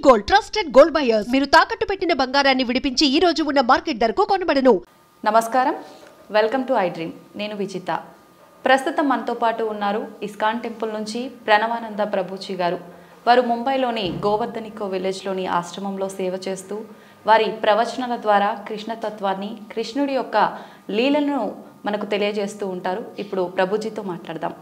Gold trusted gold buyers మీరు తాకట్టు పెట్టిన బంగారాన్ని విడిపించి ఈ రోజు ఉన్న మార్కెట్ ధరకు కొనబడను. నమస్కారం, వెల్కమ్ టు ఐ డ్రీమ్. నేను విజిత. ప్రస్తుతం మనతో పాటు ఉన్నారు ఇస్కాన్ టెంపుల్ నుంచి ప్రణవానంద ప్రభుజీ గారు. వారు ముంబైలోని గోవర్ధనికో విలేజ్లోని ఆశ్రమంలో సేవ చేస్తూ వారి ప్రవచనాల ద్వారా కృష్ణతత్వాన్ని, కృష్ణుడి యొక్క లీలను మనకు తెలియజేస్తూ ఉంటారు. ఇప్పుడు ప్రభుజీతో మాట్లాడదాం.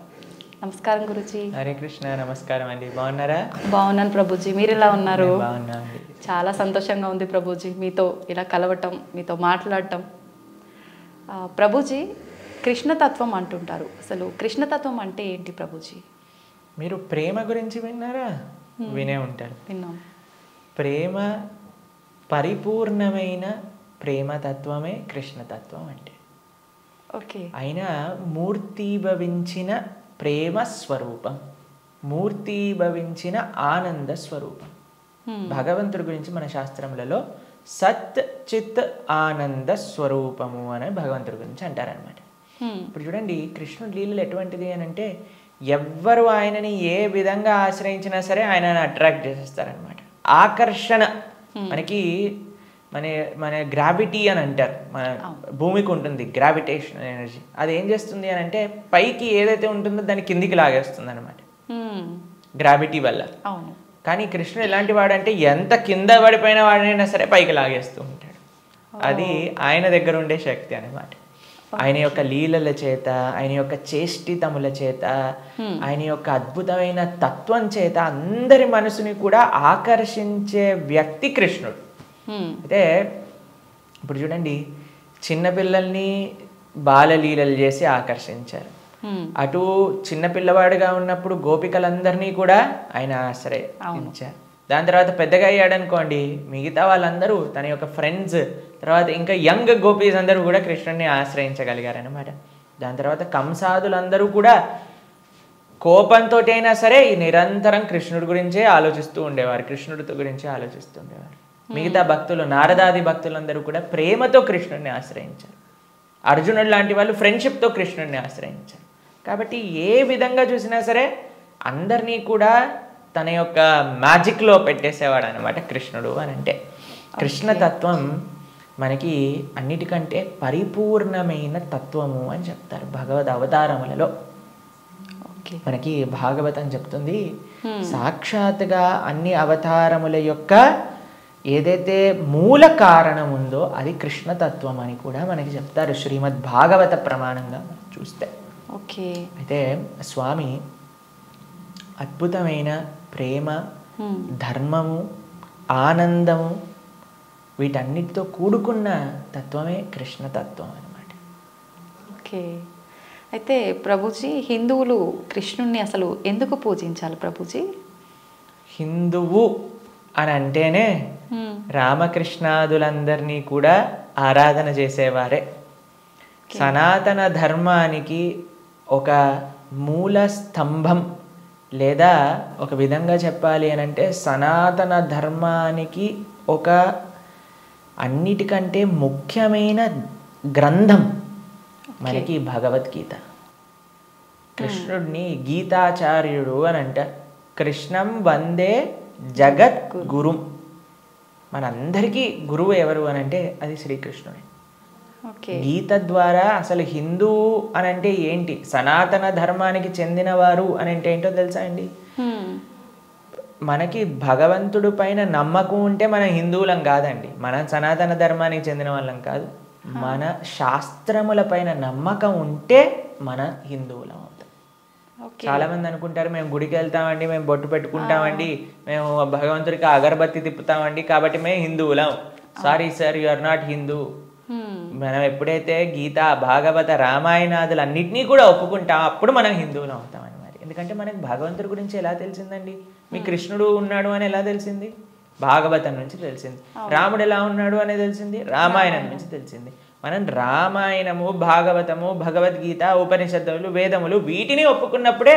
నమస్కారం గురుజీ. హరే కృష్ణ. నమస్కారం అండి. బాగున్నారా? బాగున్నాను ప్రభుజీ, మీరు ఎలా ఉన్నారు? బాగున్నా అండి. చాలా సంతోషంగా ఉంది ప్రభుజీ మీతో ఇలా కలవటం, మీతో మాట్లాడటం. ప్రభుజీ, కృష్ణతత్వం అంటుంటారు. అసలు కృష్ణతత్వం అంటే ఏంటి ప్రభుజీ? మీరు ప్రేమ గురించి విన్నారా? వినే ఉంటారు. విన్నాం. ప్రేమ, పరిపూర్ణమైన ప్రేమతత్వమే కృష్ణతత్వం అంటే. ఓకే. అయినా మూర్తీభవించిన ప్రేమ స్వరూపం, మూర్తీభవించిన ఆనంద స్వరూపం. భగవంతుడి గురించి మన శాస్త్రములలో సత్ చిత్ ఆనంద స్వరూపము అని భగవంతుడి గురించి అంటారనమాట. ఇప్పుడు చూడండి, కృష్ణుడి లీలలు ఎటువంటిది అని అంటే, ఎవ్వరు ఆయనని ఏ విధంగా ఆశ్రయించినా సరే ఆయనని అట్రాక్ట్ చేసేస్తారనమాట. ఆకర్షణ, మనకి మన మన గ్రావిటీ అని అంటారు. మన భూమికి ఉంటుంది గ్రావిటేషన్ ఎనర్జీ. అది ఏం చేస్తుంది అని అంటే, పైకి ఏదైతే ఉంటుందో దాన్ని కిందికి లాగేస్తుంది అనమాట గ్రావిటీ వల్ల. కానీ కృష్ణుడు ఎలాంటి వాడంటే, ఎంత కింద పడిపోయిన వాడినైనా సరే పైకి లాగేస్తూ ఉంటాడు. అది ఆయన దగ్గర ఉండే శక్తి అనమాట. ఆయన యొక్క లీలల చేత, ఆయన యొక్క చేష్టితముల చేత, ఆయన యొక్క అద్భుతమైన తత్వం చేత అందరి మనసుని కూడా ఆకర్షించే వ్యక్తి కృష్ణుడు. అయితే ఇప్పుడు చూడండి, చిన్నపిల్లల్ని బాలలీలలు చేసి ఆకర్షించారు. అటు చిన్నపిల్లవాడుగా ఉన్నప్పుడు గోపికలందరినీ కూడా ఆయన ఆశ్రయించారు. దాని తర్వాత పెద్దగా అయ్యాడనుకోండి, మిగతా వాళ్ళందరూ తన యొక్క ఫ్రెండ్స్, తర్వాత ఇంకా యంగ్ గోపీస్ అందరూ కూడా కృష్ణుడిని ఆశ్రయించగలిగారనమాట. దాని తర్వాత కంసాదులందరూ కూడా కోపంతో అయినా సరే నిరంతరం కృష్ణుడి గురించే ఆలోచిస్తూ ఉండేవారు, కృష్ణుడి గురించే ఆలోచిస్తూ ఉండేవారు. మిగతా భక్తులు, నారదాది భక్తులందరూ కూడా ప్రేమతో కృష్ణుడిని ఆశ్రయించారు. అర్జునుడు లాంటి వాళ్ళు ఫ్రెండ్షిప్తో కృష్ణుడిని ఆశ్రయించారు. కాబట్టి ఏ విధంగా చూసినా సరే అందరినీ కూడా తన యొక్క మ్యాజిక్లో పెట్టేసేవాడు అనమాట కృష్ణుడు అని అంటే. కృష్ణతత్వం మనకి అన్నిటికంటే పరిపూర్ణమైన తత్వము అని చెప్తారు భగవద్ అవతారములలో. మనకి భాగవతం చెప్తుంది, సాక్షాత్గా అన్ని అవతారముల యొక్క ఏదైతే మూల కారణం ఉందో అది కృష్ణతత్వం అని కూడా మనకి చెప్తారు శ్రీమద్ భాగవత ప్రమాణంగా చూస్తే. ఓకే. అయితే స్వామి అద్భుతమైన ప్రేమ, ధర్మము, ఆనందము వీటన్నిటితో కూడుకున్న తత్వమే కృష్ణతత్వం అన్నమాట. ఓకే. అయితే ప్రభుజీ, హిందువులు కృష్ణుణ్ణి అసలు ఎందుకు పూజించాలి ప్రభుజీ? హిందువు అని అంటేనే రామకృష్ణాదులందరినీ కూడా ఆరాధన చేసేవారే. సనాతన ధర్మానికి ఒక మూల స్తంభం, లేదా ఒక విధంగా చెప్పాలి అని అంటే సనాతన ధర్మానికి ఒక అన్నిటికంటే ముఖ్యమైన గ్రంథం మనకి భగవద్గీత. కృష్ణుడిని గీతాచార్యుడు అని అంటారు. కృష్ణం వందే జగత్ గురుం. మనందరికీ గురువు ఎవరు అని అంటే అది శ్రీకృష్ణుడే. గీత ద్వారా అసలు హిందువు అని అంటే ఏంటి, సనాతన ధర్మానికి చెందినవారు అని అంటే ఏంటో తెలుసా అండి? మనకి భగవంతుడి పైన నమ్మకం ఉంటే మన హిందువులం కాదండి, మన సనాతన ధర్మానికి చెందిన వాళ్ళం కాదు. మన శాస్త్రముల పైన నమ్మకం ఉంటే మన హిందువులం అవుతాం. చాలా మంది అనుకుంటారు, మేము గుడికి వెళ్తామండి, మేము బొట్టు పెట్టుకుంటామండి, మేము భగవంతుడికి అగరబత్తి తిప్పుతామండి కాబట్టి మేము హిందువులం. Sorry sir, you are not Hindu. మనం ఎప్పుడైతే గీత, భాగవత, రామాయణాదులు అన్నిటినీ కూడా ఒప్పుకుంటాం అప్పుడు మనం హిందువులం అవుతాం అన్నమాట. ఎందుకంటే మనకి భగవంతుడి గురించి ఎలా తెలిసిందండి? మీ కృష్ణుడు ఉన్నాడు అని ఎలా తెలిసింది? భాగవతం నుంచి తెలిసింది. రాముడు ఎలా ఉన్నాడు అనేది తెలిసింది రామాయణం నుంచి తెలిసింది. మనం రామాయణము, భాగవతము, భగవద్గీత, ఉపనిషత్తులు, వేదములు వీటిని ఒప్పుకున్నప్పుడే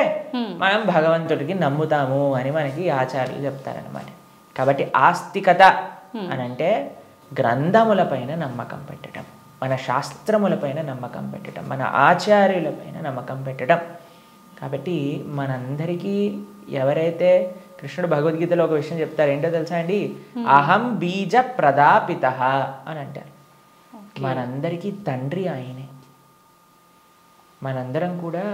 మనం భగవంతుడికి నమ్ముతాము అని మనకి ఆచార్యులు చెప్తారనమాట. కాబట్టి ఆస్తికత అని అంటే గ్రంథములపైన నమ్మకం పెట్టడం, మన శాస్త్రములపైన నమ్మకం పెట్టడం, మన ఆచార్యులపైన నమ్మకం పెట్టడం. కాబట్టి మనందరికీ ఎవరైతే కృష్ణుడు భగవద్గీతలో ఒక విషయం చెప్తారు, ఏంటో తెలుసా అండి? అహం బీజ ప్రదాపిత అని అంటారు. మనందరికీ తండ్రి ఆయనే. మనందరం కూడా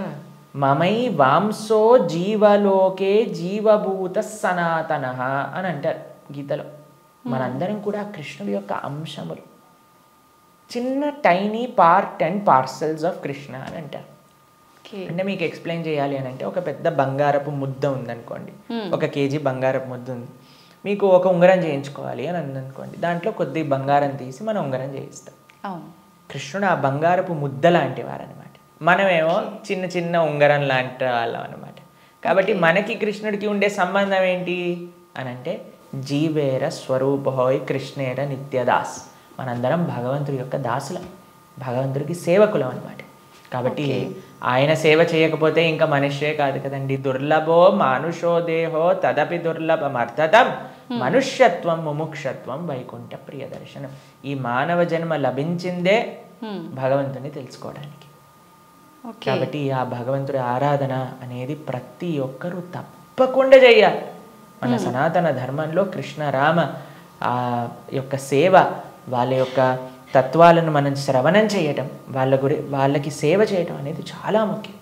మమై వాంసో జీవలోకే జీవభూత సనాతన అని అంటారు గీతలో. మనందరం కూడా కృష్ణుడి యొక్క అంశములు, చిన్న tiny part and parcels of Krishna అని అంటారు. అంటే మీకు ఎక్స్ప్లెయిన్ చేయాలి అని అంటే, ఒక పెద్ద బంగారపు ముద్ద ఉందనుకోండి, 1 కేజీ బంగారపు ముద్ద ఉంది, మీకు ఒక ఉంగరం చేయించుకోవాలి అని అందనుకోండి, దాంట్లో కొద్ది బంగారం తీసి మనం ఉంగరం చేయిస్తాం. కృష్ణుడు ఆ బంగారపు ముద్ద లాంటి వారనమాట. మనమేమో చిన్న చిన్న ఉంగరం లాంటి వాళ్ళం అనమాట. కాబట్టి మనకి కృష్ణుడికి ఉండే సంబంధం ఏంటి అని అంటే, జీవేర స్వరూపహోయ్ కృష్ణేర నిత్యదాస్. మనందరం భగవంతుడి యొక్క దాసులం, భగవంతుడికి సేవకులం అనమాట. కాబట్టి ఆయన సేవ చేయకపోతే ఇంకా మనిషే కాదు కదండి. దుర్లభో మానుషో దేహో తదపి దుర్లభమర్థతం మనుష్యత్వం ముముక్షత్వం వైకుంఠ ప్రియదర్శనం. ఈ మానవ జన్మ లభించిందే భగవంతుని తెలుసుకోవడానికి. కాబట్టి ఆ భగవంతుడి ఆరాధన అనేది ప్రతి ఒక్కరూ తప్పకుండా చేయాలి. మన సనాతన ధర్మంలో కృష్ణ రామ ఆ యొక్క సేవ, వాళ్ళ యొక్క తత్వాలను మనం శ్రవణం చేయటం, వాళ్ళకి సేవ చేయటం అనేది చాలా ముఖ్యం.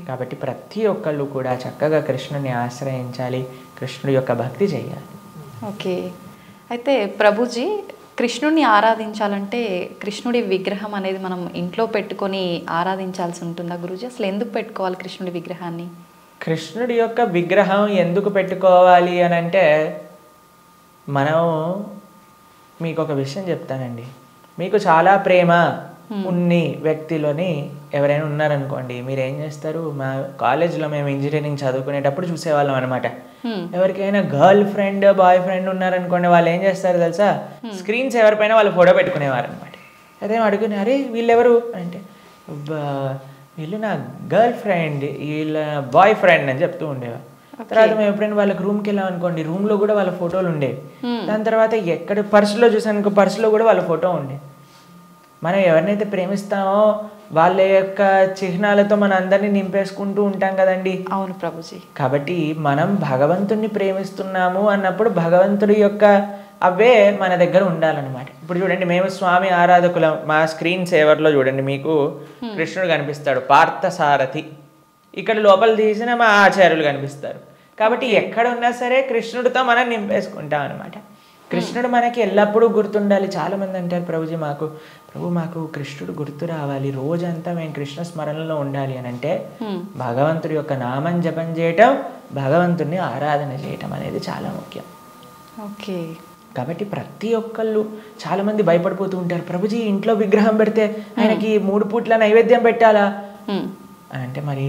కాబట్టి ప్రతి ఒక్కళ్ళు కూడా చక్కగా కృష్ణుని ఆశ్రయించాలి, కృష్ణుడి యొక్క భక్తి చేయాలి. ఓకే, అయితే ప్రభుజీ, కృష్ణుడిని ఆరాధించాలంటే కృష్ణుడి విగ్రహం అనేది మనం ఇంట్లో పెట్టుకొని ఆరాధించాల్సి ఉంటుందా గురూజీ? అసలు ఎందుకు పెట్టుకోవాలి కృష్ణుడి విగ్రహాన్ని? కృష్ణుడి యొక్క విగ్రహం ఎందుకు పెట్టుకోవాలి అని అంటే, మనం మీకు ఒక విషయం చెప్తానండి. మీకు చాలా ప్రేమ ఉన్ని వ్యక్తిలోని ఎవరైనా ఉన్నారనుకోండి, మీరు ఏం చేస్తారు? మా కాలేజ్లో మేము ఇంజనీరింగ్ చదువుకునేటప్పుడు చూసేవాళ్ళం అనమాట. ఎవరికైనా గర్ల్ ఫ్రెండ్ బాయ్ ఫ్రెండ్ ఉన్నారనుకోండి, వాళ్ళు ఏం చేస్తారు తెలుసా? స్క్రీన్స్ ఎవరిపైన వాళ్ళు ఫోటో పెట్టుకునేవారు అనమాట. అదే అడుగునే, అరే వీళ్ళెవరు అంటే, వీళ్ళు నా గర్ల్ ఫ్రెండ్, వీళ్ళ బాయ్ ఫ్రెండ్ అని చెప్తూ ఉండేవారు. తర్వాత మేము ఎప్పుడైనా వాళ్ళకి రూమ్కి వెళ్ళాం అనుకోండి, రూమ్లో కూడా వాళ్ళ ఫోటోలు ఉండేవి. దాని తర్వాత ఎక్కడ పర్సులో చూసాను, పర్సులో కూడా వాళ్ళ ఫోటో ఉండే. మనం ఎవరినైతే ప్రేమిస్తామో వాళ్ళ యొక్క చిహ్నాలతో మన అందరినీ నింపేసుకుంటూ ఉంటాం కదండి. అవును ప్రభుజీ. కాబట్టి మనం భగవంతుడిని ప్రేమిస్తున్నాము అన్నప్పుడు భగవంతుడి యొక్క అవే మన దగ్గర ఉండాలన్నమాట. ఇప్పుడు చూడండి, మేము స్వామి ఆరాధకులం. మా స్క్రీన్ సేవర్లో చూడండి, మీకు కృష్ణుడు కనిపిస్తాడు, పార్థసారథి. ఇక్కడ లోపల తీసిన మా ఆచార్యులు కనిపిస్తారు. కాబట్టి ఎక్కడ ఉన్నా సరే కృష్ణుడితో మనం నింపేసుకుంటాం అనమాట. కృష్ణుడు మనకి ఎల్లప్పుడూ గుర్తుండాలి. చాలామంది అంటారు, ప్రభుజీ మాకు కృష్ణుడు గుర్తు రావాలి, రోజంతా మేము కృష్ణ స్మరణలో ఉండాలి అని అంటే, భగవంతుడి యొక్క నామం జపం చేయటం, భగవంతుడిని ఆరాధన చేయటం అనేది చాలా ముఖ్యం. ఓకే. కాబట్టి ప్రతి ఒక్కళ్ళు చాలామంది భయపడిపోతూ ఉంటారు, ప్రభుజీ ఇంట్లో విగ్రహం పెడితే ఆయనకి 3 పూట్ల నైవేద్యం పెట్టాలా అని అంటే, మరి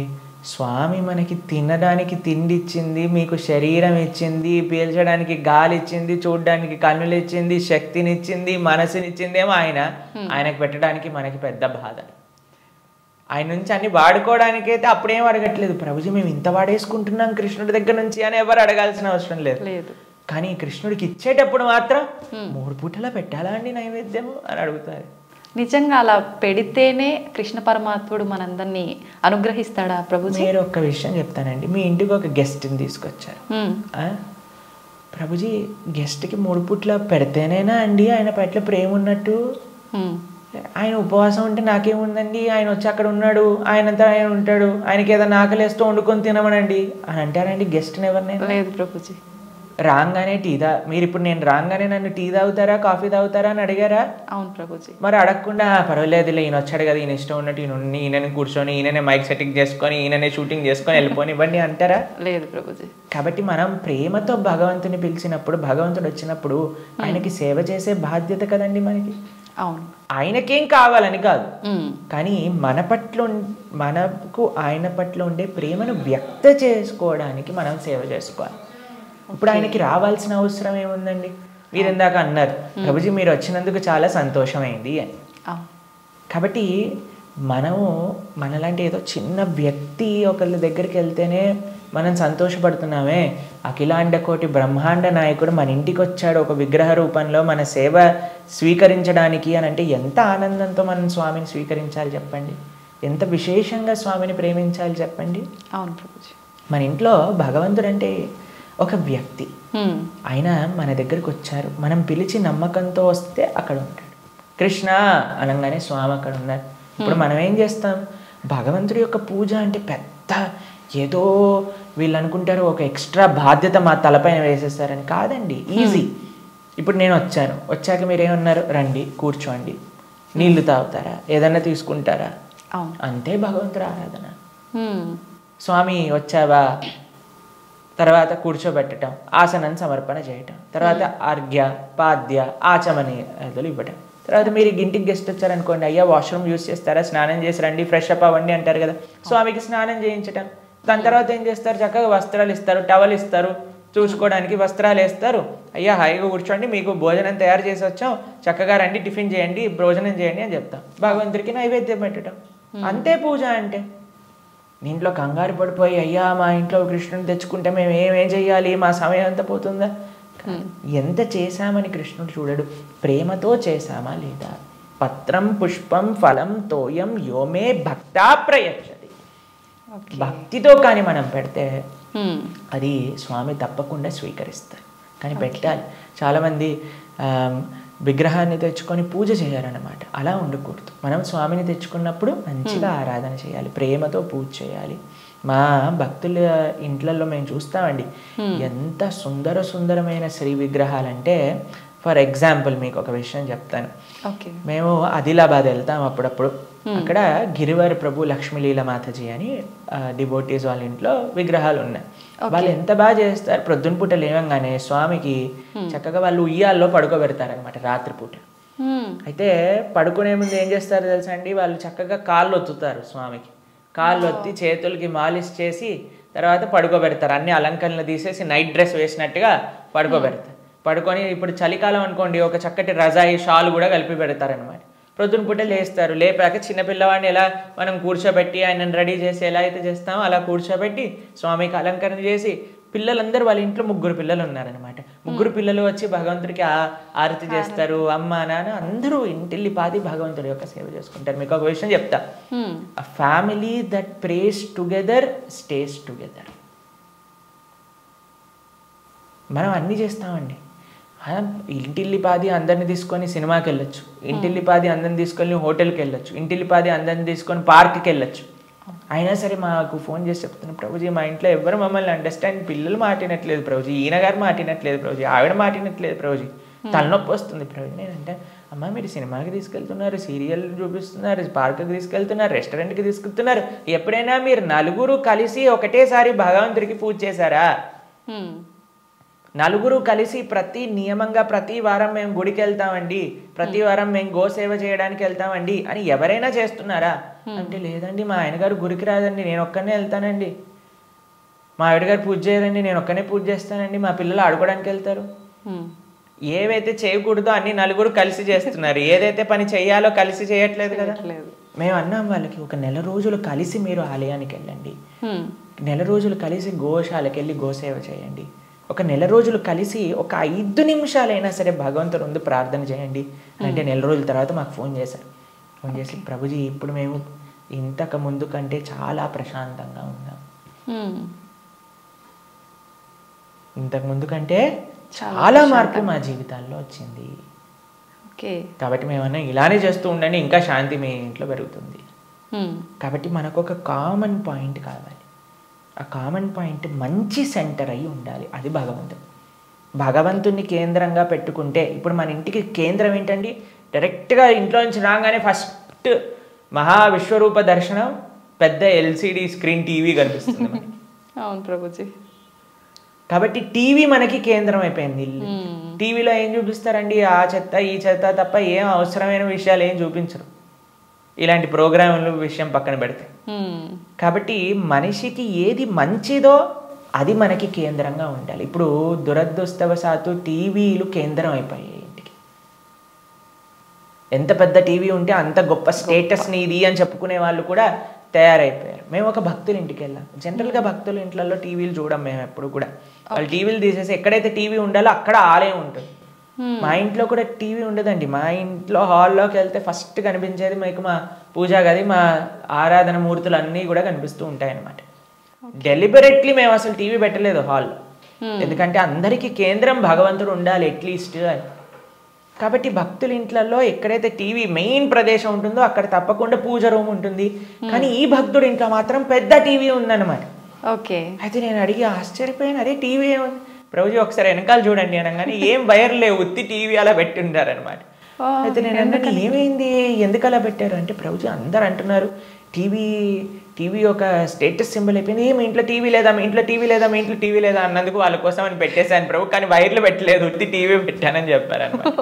స్వామి మనకి తినడానికి తిండి ఇచ్చింది, మీకు శరీరం ఇచ్చింది, పీల్చడానికి గాలి ఇచ్చింది, చూడడానికి కన్నులు ఇచ్చింది, శక్తిని ఇచ్చింది, మనసునిచ్చిందేమో ఆయనకు పెట్టడానికి మనకి పెద్ద బాధ. ఆయన నుంచి అన్ని వాడుకోవడానికి అయితే అప్పుడేం అడగట్లేదు, ప్రభుజీ మేము ఇంత వాడేసుకుంటున్నాం కృష్ణుడి దగ్గర నుంచి అని ఎవరు అడగాల్సిన అవసరం లేదు. కానీ కృష్ణుడికి ఇచ్చేటప్పుడు మాత్రం 3 పూటలా పెట్టాలా అండి నైవేద్యము అని అడుగుతారు. నిజంగా అలా పెడితేనే కృష్ణ పరమాత్ముడు మనందరినీ అనుగ్రహిస్తాడా ప్రభుజీ? మీరు ఒక్క విషయం చెప్తానండి. మీ ఇంటికి ఒక గెస్ట్ని తీసుకొచ్చారు, ప్రభుజీ గెస్ట్కి 3 పూట్ల పెడితేనేనా అండి ఆయన పట్ల ప్రేమ ఉన్నట్టు? ఆయన ఉపవాసం ఉంటే నాకేముందండి, ఆయన వచ్చి అక్కడ ఉన్నాడు, ఆయనంతా ఆయన ఉంటాడు, ఆయనకి ఏదైనా ఆకలేస్తూ వండుకొని తినమనండి అని అంటారండి గెస్ట్ని ఎవరినైనా? లేదు ప్రభుజీ. రాగానే మీరు ఇప్పుడు నేను రాగానే నన్ను టీ తాగుతారా కాఫీ తాగుతారా అని అడిగారా? అవును ప్రభుజీ. మరి అడగకుండా పర్వాలేదులే ఈయన వచ్చాడు కదా, ఈయన ఇష్టం ఉన్నట్టు ఈయనని కూర్చొని ఈయననే మైక్ సెట్టింగ్ చేసుకొని ఈయననే షూటింగ్ చేసుకొని వెళ్ళిపోని ఇవ్వండి అంటారా? లేదు ప్రభుజీ. కాబట్టి మనం ప్రేమతో భగవంతుని పిలిచినప్పుడు, భగవంతుడు వచ్చినప్పుడు ఆయనకి సేవ చేసే బాధ్యత కదండి మనకి. అవును. ఆయనకేం కావాలని కాదు, కానీ మనకు ఆయన పట్ల ఉండే ప్రేమను వ్యక్త చేసుకోవడానికి మనం సేవ చేసుకోవాలి. ఇప్పుడు ఆయనకి రావాల్సిన అవసరం ఏముందండి? మీరు ఇందాక అన్నారు, ప్రభుజీ మీరు వచ్చినందుకు చాలా సంతోషమైంది అని. కాబట్టి మనలాంటి ఏదో చిన్న వ్యక్తి ఒకళ్ళ దగ్గరికి వెళ్తేనే మనం సంతోషపడుతున్నామే, అఖిలాండ కోటి బ్రహ్మాండ నాయకుడు మన ఇంటికి వచ్చాడు ఒక విగ్రహ రూపంలో మన సేవ స్వీకరించడానికి అని అంటే ఎంత ఆనందంతో మనం స్వామిని స్వీకరించాలి చెప్పండి, ఎంత విశేషంగా స్వామిని ప్రేమించాలి చెప్పండి. అవును ప్రభుజీ. మన ఇంట్లో భగవంతుడు అంటే ఒక వ్యక్తి. ఆయన మన దగ్గరికి వచ్చారు, మనం పిలిచి నమ్మకంతో వస్తే అక్కడ ఉంటాడు. కృష్ణ అనగానే స్వామి అక్కడ ఉన్నారు. ఇప్పుడు మనం ఏం చేస్తాం, భగవంతుడి యొక్క పూజ అంటే పెద్ద ఏదో వీళ్ళు అనుకుంటారు ఒక ఎక్స్ట్రా బాధ్యత మా తలపైన వేసేస్తారని. కాదండి, ఈజీ. ఇప్పుడు నేను వచ్చాక మీరు ఏమన్నారు, రండి కూర్చోండి, నీళ్లు తాగుతారా, ఏదన్నా తీసుకుంటారా, అంతే భగవంతుడి ఆరాధన. స్వామి వచ్చావా, తర్వాత కూర్చోబెట్టడం, ఆసనం సమర్పణ చేయటం, తర్వాత అర్ఘ్య పాద్య ఆచమనీయాదులు ఇవ్వటం. తర్వాత మీరు ఇంటికి గెస్ట్ వచ్చారనుకోండి, అయ్యా వాష్రూమ్ యూస్ చేస్తారా, స్నానం చేసి రండి, ఫ్రెష్ అప్ అవ్వండి అంటారు కదా, స్వామికి స్నానం చేయించటం. దాని తర్వాత ఏం చేస్తారు, చక్కగా వస్త్రాలు ఇస్తారు, టవల్ ఇస్తారు, చూసుకోవడానికి వస్త్రాలు వేస్తారు. అయ్యా హాయిగా కూర్చోండి, మీకు భోజనం తయారు చేసి వచ్చాం, చక్కగా రండి, టిఫిన్ చేయండి, భోజనం చేయండి అని చెప్తాం. భగవంతుడికి నైవేద్యం పెట్టడం, అంతే పూజ అంటే. ఇంట్లో కంగారు పడిపోయి అయ్యా మా ఇంట్లో కృష్ణుని తెచ్చుకుంటే మేము ఏమేం చెయ్యాలి, మా సమయం అంతా పోతుందా. ఎంత చేశామని కృష్ణుడు చూడడు, ప్రేమతో చేశామా లేదా. పత్రం పుష్పం ఫలం తోయం యోమే భక్తా ప్రయచ్చతి. భక్తితో కానీ మనం పెడితే అది స్వామి తప్పకుండా స్వీకరిస్తారు. కానీ పెట్టాలి. చాలామంది విగ్రహాన్ని తెచ్చుకొని పూజ చేయాలన్నమాట. అలా ఉండకూడదు. మనం స్వామిని తెచ్చుకున్నప్పుడు మంచిగా ఆరాధన చేయాలి, ప్రేమతో పూజ చేయాలి. మా భక్తుల ఇంట్లలో మేము చూస్తామండి, ఎంత సుందరమైన శ్రీ విగ్రహాలంటే. ఫర్ ఎగ్జాంపుల్ మీకు ఒక విషయం చెప్తాను. మేము ఆదిలాబాద్ వెళ్తాం అప్పుడప్పుడు. అక్కడ గిరివారి ప్రభు లక్ష్మీలీల మాతాజీ అని డివోటీస్ వాళ్ళ ఇంట్లో విగ్రహాలు ఉన్నాయి. వాళ్ళు ఎంత బాగా చేస్తారు, ప్రొద్దున పూట లేవంగానే స్వామికి చక్కగా వాళ్ళు ఉయ్యాల్లో పడుకోబెడతారనమాట రాత్రిపూట. అయితే పడుకునే ముందు ఏం చేస్తారో తెలుసా అండి, వాళ్ళు చక్కగా కాళ్ళు ఒత్తుతారు స్వామికి. కాళ్ళు ఒత్తి చేతులకి మాలిష్ చేసి తర్వాత పడుకోబెడతారు. అన్ని అలంకరణలు తీసేసి నైట్ డ్రెస్ వేసినట్టుగా పడుకోబెడతారు. పడుకొని ఇప్పుడు చలికాలం అనుకోండి, ఒక చక్కటి రజాయి షాల్ కూడా కలిపి పెడతారనమాట. ప్రొద్దున పూట లేస్తారు. లేపాక చిన్నపిల్లవాడిని ఎలా మనం కూర్చోబెట్టి ఆయనను రెడీ చేసి ఎలా అయితే చేస్తామో అలా కూర్చోబెట్టి స్వామికి అలంకరణ చేసి, పిల్లలందరూ వాళ్ళ ఇంట్లో 3 పిల్లలు ఉన్నారనమాట. 3 పిల్లలు వచ్చి భగవంతుడికి ఆరతి చేస్తారు. అమ్మ నాన్న అందరూ ఇంటిల్లిపాది భగవంతుడి యొక్క సేవ చేసుకుంటారు. మీకు ఒక విషయం చెప్తా, a family that praise together stays together. మనం అన్నీ చేస్తామండి. ఇంటిల్లిపాది అందరిని తీసుకొని సినిమాకి వెళ్ళొచ్చు, ఇంటిల్లిపాది అందరిని తీసుకొని హోటల్కి వెళ్ళొచ్చు, ఇంటిల్లిపాది అందరిని తీసుకొని పార్క్కి వెళ్ళొచ్చు. అయినా సరే మాకు ఫోన్ చేసి చెప్తున్నాను, ప్రభుజీ మా ఇంట్లో ఎవరు మమ్మల్ని అండర్స్టాండ్, పిల్లలు మాటినట్లేదు ప్రభుజీ, ఈయన గారు మాటినట్లేదు ప్రభుజీ, ఆవిడ మాటినట్లేదు ప్రభుజీ, తలనొప్పి వస్తుంది ప్రభుజీ. నేనంటే అమ్మ మీరు సినిమాకి తీసుకెళ్తున్నారు, సీరియల్ చూపిస్తున్నారు, పార్క్కి తీసుకెళ్తున్నారు, రెస్టారెంట్కి తీసుకెళ్తున్నారు, ఎప్పుడైనా మీరు నలుగురు కలిసి ఒకటేసారి భగవంతుడికి పూజ చేశారా? నలుగురు కలిసి నియమంగా ప్రతి వారం మేము గుడికి వెళ్తామండి, ప్రతి వారం మేము గోసేవ చేయడానికి వెళ్తామండి అని ఎవరైనా చేస్తున్నారా అంటే, లేదండి మా ఆయన గారు గుడికి రాదండి, నేను ఒక్కనే వెళ్తానండి, మా ఆవిడ గారు పూజ చేయరండి, నేను ఒక్కనే పూజ చేస్తానండి, మా పిల్లలు ఆడుకోవడానికి వెళ్తారు. ఏవైతే చేయకూడదో అన్ని నలుగురు కలిసి చేస్తున్నారు, ఏదైతే పని చేయాలో కలిసి చేయట్లేదు కదా. మేము అన్నాం వాళ్ళకి, ఒక నెల రోజులు కలిసి మీరు ఆలయానికి వెళ్ళండి, నెల రోజులు కలిసి గోశాలకు వెళ్ళి గోసేవ చేయండి, ఒక నెల రోజులు కలిసి ఒక 5 నిమిషాలైనా సరే భగవంతుడు ముందు ప్రార్థన చేయండి అంటే, నెల రోజుల తర్వాత మాకు ఫోన్ చేశారు. ఫోన్ చేసి ప్రభుజీ ఇప్పుడు మేము ఇంతకు ముందు కంటే చాలా ప్రశాంతంగా ఉన్నాం, ఇంతకు ముందు కంటే చాలా మార్పు మా జీవితాల్లో వచ్చింది. కాబట్టి మేమన్నా ఇలానే చేస్తూ ఉండండి, ఇంకా శాంతి మీ ఇంట్లో పెరుగుతుంది. కాబట్టి మనకు ఒక కామన్ పాయింట్ కావాలి. ఆ కామన్ పాయింట్ మంచి సెంటర్ అయి ఉండాలి, అది భగవంతుడు. భగవంతుని కేంద్రంగా పెట్టుకుంటే, ఇప్పుడు మన ఇంటికి కేంద్రం ఏంటండి, డైరెక్ట్గా ఇంట్లో నుంచి రాగానే ఫస్ట్ మహావిశ్వరూప దర్శనం, పెద్ద LCD స్క్రీన్ టీవీ కనిపిస్తుంది మనకి. అవును ప్రభుజీ. కాబట్టి టీవీ మనకి కేంద్రం అయిపోయింది. టీవీలో ఏం చూపిస్తారండి, ఆ చెత్త ఈ చెత్త తప్ప ఏం అవసరమైన విషయాలు ఏం చూపించరు, ఇలాంటి ప్రోగ్రాముల విషయం పక్కన పెడితే. కాబట్టి మనిషికి ఏది మంచిదో అది మనకి కేంద్రంగా ఉండాలి. ఇప్పుడు దురదృష్టవశాత్తు టీవీలు కేంద్రం అయిపోయాయి ఇంటికి. ఎంత పెద్ద టీవీ ఉంటే అంత గొప్ప స్టేటస్ నీది అని చెప్పుకునే వాళ్ళు కూడా తయారైపోయారు. మేము ఒక భక్తుల ఇంటికి వెళ్ళాం. జనరల్గా భక్తుల ఇంట్లలో టీవీలు చూడం మేము ఎప్పుడు కూడా. వాళ్ళు టీవీలు తీసేసి ఎక్కడైతే టీవీ ఉండాలో అక్కడ ఆలయం ఉంటుంది. మా ఇంట్లో కూడా టీవీ ఉండదండి. మా ఇంట్లో హాల్లోకి వెళ్తే ఫస్ట్ కనిపించేది మీకు మా పూజా గది, మా ఆరాధన మూర్తులు అన్నీ కూడా కనిపిస్తూ ఉంటాయి అన్నమాట. డెలిబరేట్లీ మేము అసలు టీవీ పెట్టలేదు హాల్లో. ఎందుకంటే అందరికీ కేంద్రం భగవంతుడు ఉండాలి అట్లీస్ట్ అని. కాబట్టి భక్తుల ఇంట్లలో ఎక్కడైతే టీవీ మెయిన్ ప్రదేశం ఉంటుందో అక్కడ తప్పకుండా పూజ రూమ్ ఉంటుంది. కానీ ఈ భక్తుడి ఇంట్లో మాత్రం పెద్ద టీవీ ఉందన్నమాట. ఓకే. అయితే నేను అడిగి ఆశ్చర్యపోయాను, అదే టీవీ ఏముంది ప్రభుజీ ఒకసారి వెనకాల చూడండి అనగానే ఏం వైర్ లేవు, ఉత్తి టీవీ అలా పెట్టి ఉంటారనమాట. అయితే నేను అన్నాను ఏమైంది, ఎందుకు అలా పెట్టారు అంటే ప్రభుజీ అందరు అంటున్నారు టీవీ ఒక స్టేటస్ సింబల్ అయిపోయింది, మీ ఇంట్లో టీవీ లేదా, మీ ఇంట్లో టీవీ లేదా, మీ ఇంట్లో టీవీ లేదా అన్నందుకు వాళ్ళ కోసం అని పెట్టేశాను ప్రభు, కానీ వైర్లు పెట్టలేదు, ఉత్తి టీవీ పెట్టానని చెప్పారనమాట.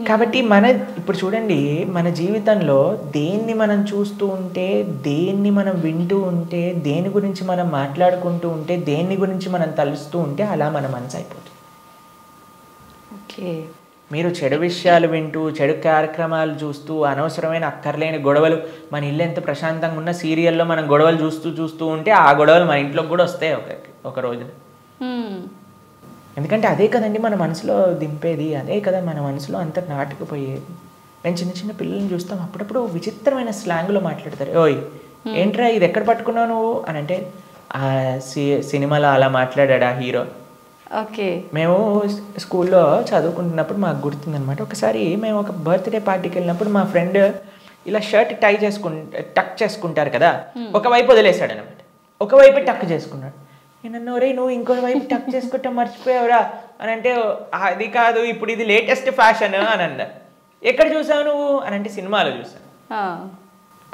కాబట్టి ఇప్పుడు చూడండి, మన జీవితంలో దేన్ని మనం చూస్తూ ఉంటే, దేన్ని మనం వింటూ ఉంటే, దేని గురించి మనం మాట్లాడుకుంటూ ఉంటే, దేన్ని గురించి మనం తలుస్తూ ఉంటే అలా మన మనసు అయిపోతుంది. మీరు చెడు విషయాలు వింటూ, చెడు కార్యక్రమాలు చూస్తూ, అనవసరమైన అక్కర్లేని గొడవలు, మన ఇల్లు ఎంత ప్రశాంతంగా ఉన్న సీరియల్లో మనం గొడవలు చూస్తూ ఉంటే ఆ గొడవలు మన ఇంట్లోకి కూడా వస్తాయి ఒక రోజు. ఎందుకంటే అదే కదండి మన మనసులో దింపేది, అదే కదా మన మనసులో అంత నాటుకుపోయేది. నేను చిన్న చిన్న పిల్లల్ని చూస్తాం, అప్పుడప్పుడు విచిత్రమైన స్లాంగ్లో మాట్లాడతారు. ఓయ్ ఏంట్రా ఇది ఎక్కడ పట్టుకున్నావు నువ్వు అని అంటే, ఆ సినిమాలో అలా మాట్లాడా హీరో. ఓకే. మేము స్కూల్లో చదువుకుంటున్నప్పుడు మాకు గుర్తుందనమాట, ఒకసారి మేము ఒక బర్త్డే పార్టీకి వెళ్ళినప్పుడు మా ఫ్రెండ్ ఇలా షర్ట్ టక్ చేసుకుంటారు కదా, ఒకవైపు వదిలేశాడు అనమాట, ఒకవైపు టక్ చేసుకున్నాడు. నేను అన్నా రే నువ్వు ఇంకో వైపు టక్ చేసుకుంటా మర్చిపోయావురా అని అంటే, అది కాదు ఇప్పుడు ఇది లేటెస్ట్ ఫ్యాషన్ అని అన్నా. ఎక్కడ చూసావు నువ్వు అని అంటే, సినిమాలో చూసాను.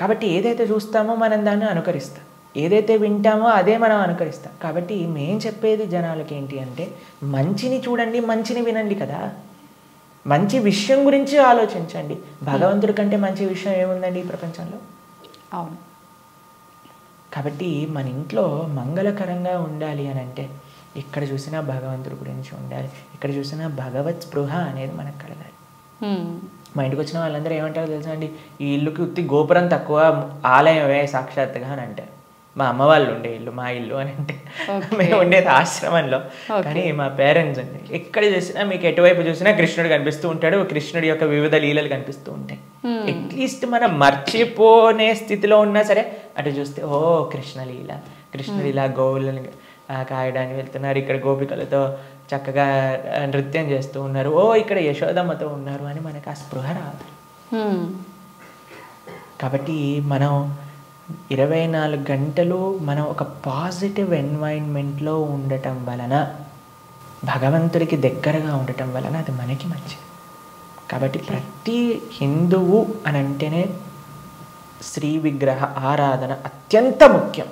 కాబట్టి ఏదైతే చూస్తామో మనం దాన్ని అనుకరిస్తాం, ఏదైతే వింటామో అదే మనం అనుకరిస్తాం. కాబట్టి మేం చెప్పేది జనాలకి ఏంటి అంటే, మంచిని చూడండి, మంచిని వినండి కదా, మంచి విషయం గురించి ఆలోచించండి. భగవంతుడి కంటే మంచి విషయం ఏముందండి ఈ ప్రపంచంలో? అవును. కాబట్టి మన ఇంట్లో మంగళకరంగా ఉండాలి అని అంటే ఎక్కడ చూసినా భగవంతుడి గురించి ఉండాలి, ఎక్కడ చూసినా భగవత్ స్పృహ అనేది మనకు కలగాలి. మా ఇంటికి వచ్చిన వాళ్ళందరూ ఏమంటారో తెలుసా అండి, ఈ ఇల్లుకి ఉత్తి గోపురం తక్కువ, ఆలయమే సాక్షాత్గా అని అంటారు. మా అమ్మ వాళ్ళు ఉండే ఇల్లు మా ఇల్లు అని అంటే, మేము ఉండేది ఆశ్రమంలో. కానీ మా పేరెంట్స్ అండి ఎక్కడ చూసినా, మీకు ఎటువైపు చూసినా కృష్ణుడు కనిపిస్తూ ఉంటాడు, కృష్ణుడి యొక్క వివిధ లీలలు కనిపిస్తూ ఉంటాయి. అట్లీస్ట్ మనం మర్చిపోనే స్థితిలో ఉన్నా సరే అటు చూస్తే ఓ కృష్ణలీల, కృష్ణలీల గోవులని కాయడానికి వెళ్తున్నారు, ఇక్కడ గోపికలతో చక్కగా నృత్యం చేస్తూ ఉన్నారు, ఓ ఇక్కడ యశోదమ్మతో ఉన్నారు అని మనకు ఆ స్పృహ రాదు. కాబట్టి మనం 24 గంటలు మనం ఒక పాజిటివ్ ఎన్వైరన్మెంట్లో ఉండటం వలన, భగవంతుడికి దగ్గరగా ఉండటం వలన అది మనకి మంచిది. కాబట్టి ప్రతి హిందువు అని అంటేనే శ్రీ విగ్రహ ఆరాధన అత్యంత ముఖ్యం.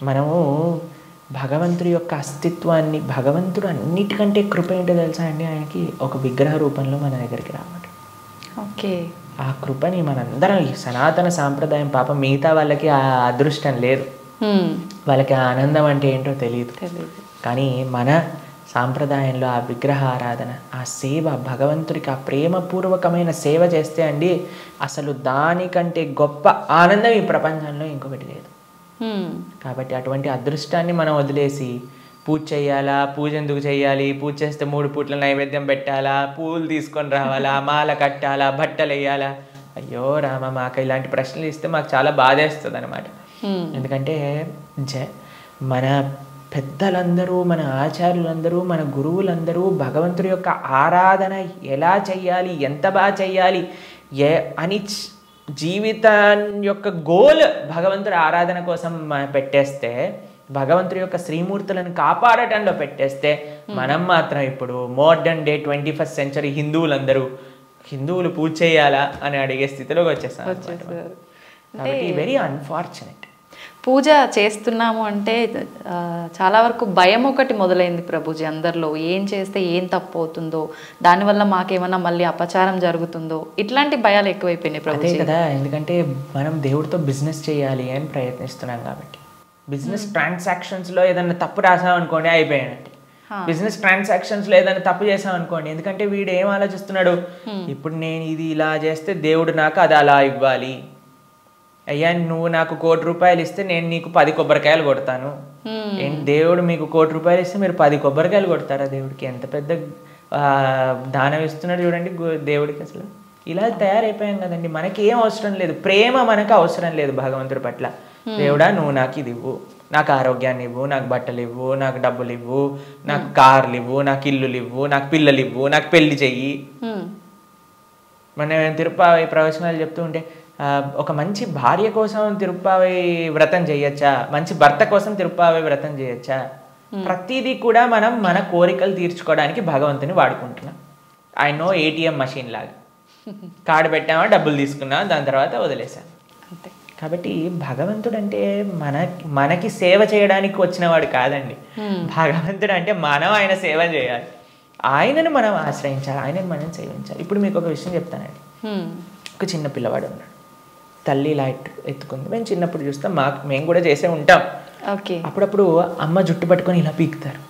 మనము భగవంతుడి యొక్క అస్తిత్వాన్ని, భగవంతుడు అన్నిటికంటే కృప ఏంటో తెలుసా అండి, ఆయనకి ఒక విగ్రహ రూపంలో మన దగ్గరికి రావడం. ఓకే. ఆ కృపని మనందరం, ఈ సనాతన సాంప్రదాయం పాపం మిగతా వాళ్ళకి ఆ అదృష్టం లేదు, వాళ్ళకి ఆ ఆనందం అంటే ఏంటో తెలియదు. కానీ మన సాంప్రదాయంలో ఆ విగ్రహ ఆరాధన, ఆ సేవ, భగవంతుడికి ఆ ప్రేమపూర్వకమైన సేవ చేస్తే అండి అసలు దానికంటే గొప్ప ఆనందం ఈ ప్రపంచంలో ఇంకొకటి లేదు. కాబట్టి అటువంటి అదృష్టాన్ని మనం వదిలేసి పూజ చేయాలా, పూజ ఎందుకు చేయాలి, పూజ చేస్తే 3 పూట్ల నైవేద్యం పెట్టాలా, పూలు తీసుకొని రావాలా, మాల కట్టాలా, బట్టలు వేయాలా, అయ్యో రామ మాకు ఇలాంటి ప్రశ్నలు ఇస్తే మాకు చాలా బాధేస్తుంది అనమాట. ఎందుకంటే మన పెద్దలందరూ, మన ఆచార్యులందరూ, మన గురువులందరూ భగవంతుడి యొక్క ఆరాధన ఎలా చెయ్యాలి, ఎంత బాగా చెయ్యాలి అని జీవితం యొక్క గోల్ భగవంతుడి ఆరాధన కోసం పెట్టేస్తే, భగవంతుడి యొక్క శ్రీమూర్తులను కాపాడటంలో పెట్టేస్తే, మనం మాత్రం ఇప్పుడు మోడర్న్ డే 21st సెంచరీ హిందువులు పూజ చేయాలా అని అడిగే స్థితిలోకి వచ్చేసారు. కాబట్టి వెరీ అన్ఫార్చునేట్. పూజ చేస్తున్నాము అంటే చాలా వరకు భయం ఒకటి మొదలైంది ప్రభుజీ అందరిలో. ఏం చేస్తే ఏం తప్పు అవుతుందో, దానివల్ల మాకేమన్నా మళ్ళీ అపచారం జరుగుతుందో, ఇట్లాంటి భయాలు ఎక్కువైపోయినాయి ప్రభుజీ. అదే కదా, ఎందుకంటే మనం దేవుడితో బిజినెస్ చేయాలి అని ప్రయత్నిస్తున్నాం కాబట్టి. బిజినెస్ ట్రాన్సాక్షన్స్లో ఏదైనా తప్పు రాసామనుకోండి అయిపోయానంటే, బిజినెస్ ట్రాన్సాక్షన్స్లో ఏదైనా తప్పు చేసామనుకోండి, ఎందుకంటే వీడు ఏం ఆలోచిస్తున్నాడు, ఇప్పుడు నేను ఇది ఇలా చేస్తే దేవుడు నాకు అది అలా ఇవ్వాలి, అయ్యా నువ్వు నాకు 1 కోటి రూపాయలు ఇస్తే నేను నీకు 10 కొబ్బరికాయలు కొడతాను. ఏంటి దేవుడు మీకు 1 కోటి రూపాయలు ఇస్తే మీరు 10 కొబ్బరికాయలు కొడతారా దేవుడికి? ఎంత పెద్ద దానం ఇస్తున్నాడు చూడండి దేవుడికి. అసలు ఇలా తయారైపోయాం కదండి. మనకి ఏం అవసరం లేదు, ప్రేమ మనకు అవసరం లేదు భగవంతుడి పట్ల. దేవుడా నువ్వు నాకు ఇది ఇవ్వు, నాకు ఆరోగ్యాన్ని ఇవ్వు, నాకు బట్టలు ఇవ్వు, నాకు డబ్బులు ఇవ్వు, నాకు కార్లు ఇవ్వు, నాకు ఇల్లులు ఇవ్వు, నాకు పిల్లలు ఇవ్వు, నాకు పెళ్లి చెయ్యి. మన తిరుప్పావై ప్రవచనాలు చెప్తూ ఉంటే ఒక మంచి భార్య కోసం తిరుప్పావై వ్రతం చేయొచ్చా, మంచి భర్త కోసం తిరుప్పావై వ్రతం చేయొచ్చా? ప్రతిదీ కూడా మనం మన కోరికలు తీర్చుకోవడానికి భగవంతుని వాడుకుంటున్నాం. ఐ నో ఏటీఎం మషిన్ లాగా కార్డు పెట్టామా, డబ్బులు తీసుకున్నాం, దాని తర్వాత వదిలేసాం. కాబట్టి భగవంతుడు అంటే మనకి సేవ చేయడానికి వచ్చినవాడు కాదండి. భగవంతుడు అంటే మనం ఆయన సేవ చేయాలి, ఆయనను మనం ఆశ్రయించాలి, ఆయనను మనం సేవించాలి. ఇప్పుడు మీకు ఒక విషయం చెప్తానండి. ఒక చిన్న పిల్లవాడు ఉన్నాడు, తల్లి ఇలా ఎత్తుకుంది. మేము చిన్నప్పుడు చూస్తాం, మేము కూడా చేసే ఉంటాం. అప్పుడప్పుడు అమ్మ జుట్టు పట్టుకొని ఇలా పీకుతారు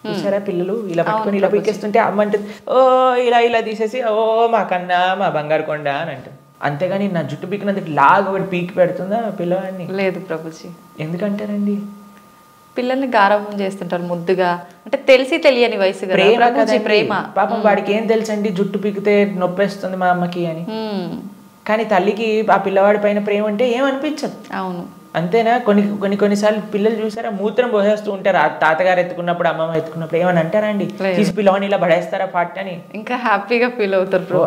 చూసారా, పిల్లలు ఇలా పట్టుకొని ఇలా పీకేస్తుంటే అమ్మ అంటుంది ఓ ఇలా తీసేసి ఓ మా కన్నా మా బంగారు కొండ అని అంటుంది. అంతేగాని నా జుట్టు పీకినందుకు లాగా ఒకటి పీకి పెడుతుందా పిల్లవాడిని? లేదు ప్రభుజీ. ఎందుకంటారండి? పిల్లల్ని గారాబం చేస్తుంటారు ముద్దుగా, అంటే తెలిసి తెలియని వయసు, ప్రేమ. పాపం వాడికి ఏం తెలుసండి జుట్టు పీకితే నొప్పేస్తుంది మా అమ్మకి అని. కానీ తల్లికి ఆ పిల్లవాడి పైన ప్రేమ అంటే ఏమనిపించదు. అవును, అంతేనా? కొన్నిసార్లు పిల్లలు చూసారా మూత్రం పోసేస్తూ ఉంటారు, తాతగారు ఎత్తుకున్నప్పుడు అమ్మమ్మ ఎత్తుకున్నప్పుడు ఏమని అంటారా అండి, తీసి పిల్లవాడిని ఇలా పడేస్తారా పాట అని? ఇంకా హ్యాపీగా ఫీల్ అవుతారు.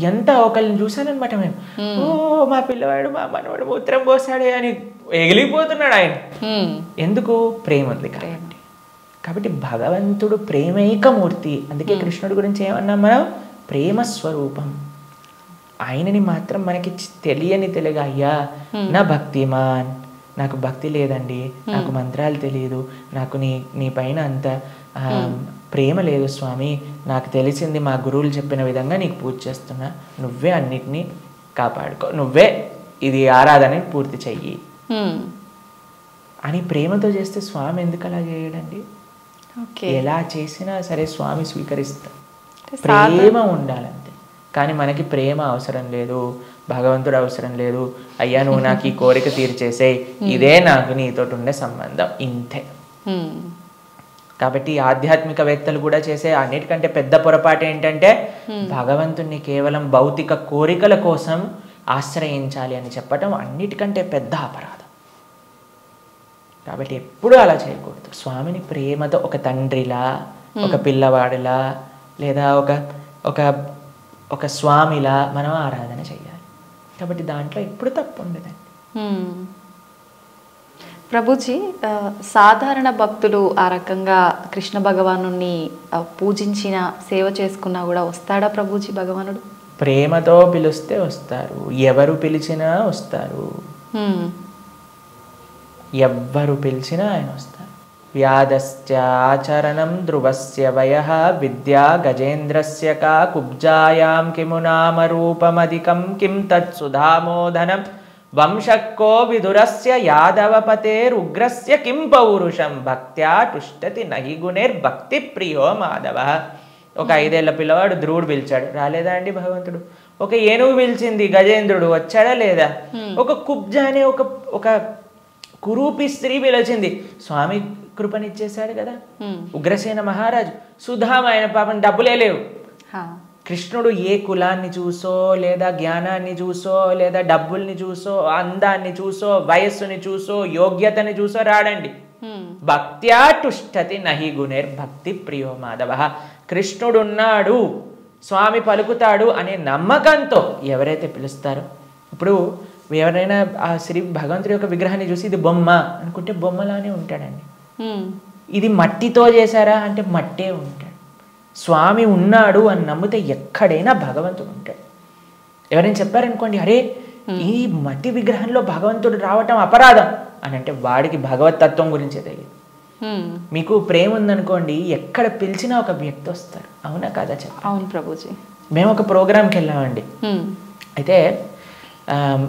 ఎంత ఒకళ్ళని చూసానమాట మేము, ఓ మా పిల్లవాడు మా మనవాడు మూత్రం పోసాడే అని ఎగిలిపోతున్నాడు ఆయన. ఎందుకు? ప్రేమ ఉంది కాబట్టి భగవంతుడు ప్రేమైకమూర్తి. అందుకే కృష్ణుడి గురించి ఏమన్నాం మనం? ప్రేమ స్వరూపం. ఆయనని మాత్రం మనకి తెలియగా అయ్యా నా భక్తిమాన్, నాకు భక్తి లేదండి, నాకు మంత్రాలు తెలియదు, నాకు నీ పైన అంత ప్రేమ లేదు స్వామి, నాకు తెలిసింది మా గురువులు చెప్పిన విధంగా నీకు పూజ చేస్తున్నా, నువ్వే అన్నిటినీ కాపాడుకో, నువ్వే ఇది ఆరాధన పూర్తి చెయ్యి అని ప్రేమతో చేస్తే స్వామి ఎందుకు అలా చేయడండి? ఎలా చేసినా సరే స్వామి స్వీకరిస్తా. ప్రేమ ఉండాలంతే. కానీ మనకి ప్రేమ అవసరం లేదు, భగవంతుడు అవసరం లేదు. అయ్యా నువ్వు నాకు ఈ కోరిక తీర్చేసేయ్, ఇదే నాకు నీతో ఉండే సంబంధం, ఇంతే. కాబట్టి ఆధ్యాత్మికవేత్తలు కూడా చేసే అన్నిటికంటే పెద్ద పొరపాటు ఏంటంటే భగవంతుణ్ణి కేవలం భౌతిక కోరికల కోసం ఆశ్రయించాలి అని చెప్పటం అన్నిటికంటే పెద్ద అపరాధం. కాబట్టి ఎప్పుడూ అలా చేయకూడదు. స్వామిని ప్రేమతో ఒక తండ్రిలా, ఒక పిల్లవాడిలా, లేదా ఒక స్వామిలా మనం ఆరాధన చేయాలి. కాబట్టి దాంట్లో ఎప్పుడు తప్పు ఉండదండి. ప్రభుజీ, సాధారణ భక్తులు ఆ రకంగా కృష్ణ భగవాను పూజించిన సేవ చేసుకున్నా కూడా వస్తాడా ప్రభుజీ భగవానుడు? ప్రేమతో పిలిస్తే వస్తారు, ఎవరు పిలిచినా వస్తారు, ఎవ్వరు పిలిచినా ఆయన వస్తారు. వ్యాధశ్చాచరణం ధ్రువస్య వయః విద్యా గజేంద్రస్య కా కుబ్జాయాం కిము నామ రూపమధికం కిం తత్సుధామోదనం వంశక్కో విదురస్య యాదవపతేరుగ్రస్య కిం పౌరుషం భక్త్యా టుష్టతి నహి గుణైర్భక్తి ప్రియో మాధవ. ఒక 5 ఏళ్ల పిల్లవాడు ధ్రువుడు పిలిచాడు, రాలేదా అండి భగవంతుడు? ఒక ఏనుగు పిలిచింది, గజేంద్రుడు వచ్చాడా లేదా? ఒక కుబ్జ అనే ఒక కురూపి స్త్రీ పిలిచింది, స్వామి కృపనిచ్చేశాడు కదా. ఉగ్రసేన మహారాజు, సుధామ, ఆయన పాపం డబ్బులే లేవు. కృష్ణుడు ఏ కులాన్ని చూసో, లేదా జ్ఞానాన్ని చూసో, లేదా డబ్బుల్ని చూసో, అందాన్ని చూసో, వయస్సుని చూసో, యోగ్యతని చూసో రాడండి. భక్త్యా టుష్టతి నహి గుణైర్భక్తి ప్రియో మాధవ. కృష్ణుడున్నాడు, స్వామి పలుకుతాడు అనే నమ్మకంతో ఎవరైతే పిలుస్తారో, ఇప్పుడు ఎవరైనా ఆ శ్రీ భగవంతుడి యొక్క విగ్రహాన్ని చూసి ఇది బొమ్మ అనుకుంటే బొమ్మలానే ఉంటాడండి. ఇది మట్టితో చేశారా అంటే మట్టే ఉంటాడు. స్వామి ఉన్నాడు అని నమ్మితే ఎక్కడైనా భగవంతుడు ఉంటాడు. ఎవరైనా చెప్పారనుకోండి, అరే ఈ మట్టి విగ్రహంలో భగవంతుడు రావటం అపరాధం అని అంటే వాడికి భగవతత్వం గురించే తెలియదు. మీకు ప్రేమ ఉందనుకోండి, ఎక్కడ పిలిచినా ఒక వ్యక్తి వస్తారు. అవునా కాదా చెప్పండి? అవును ప్రభుజీ. మేము ఒక ప్రోగ్రామ్కి వెళ్ళామండి. అయితే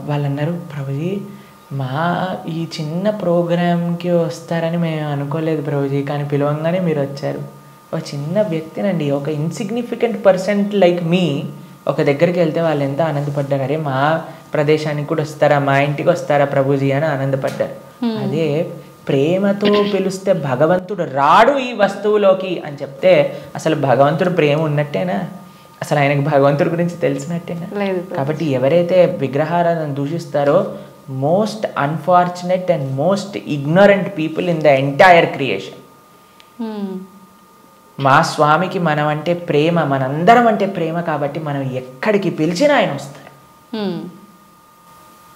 వాళ్ళు అన్నారు, ప్రభుజీ మా ఈ చిన్న ప్రోగ్రామ్కి వస్తారని మేము అనుకోలేదు ప్రభుజీ, కానీ పిలవంగానే మీరు వచ్చారు. ఒక చిన్న వ్యక్తినండి, ఒక ఇన్సిగ్నిఫికెంట్ పర్సెంట్ లైక్ మీ ఒక దగ్గరికి వెళ్తే వాళ్ళు ఎంత ఆనందపడ్డారు. అరే మా ప్రదేశానికి కూడా వస్తారా, మా ఇంటికి వస్తారా ప్రభుజీ అని ఆనందపడ్డారు. అదే ప్రేమతో పిలిస్తే భగవంతుడు రాడు ఈ వస్తువులోకి అని చెప్తే అసలు భగవంతుడు ప్రేమ ఉన్నట్టేనా? అసలు ఆయనకు భగవంతుడి గురించి తెలిసినట్టేనా? కాబట్టి ఎవరైతే విగ్రహారాధన దూషిస్తారో most unfortunate and most ignorant people in the entire creation. మా స్వామికి మనం అంటే ప్రేమ, మనందరం అంటే ప్రేమ, కాబట్టి మనం ఎక్కడికి పిలిచినా ఆయన వస్తారు.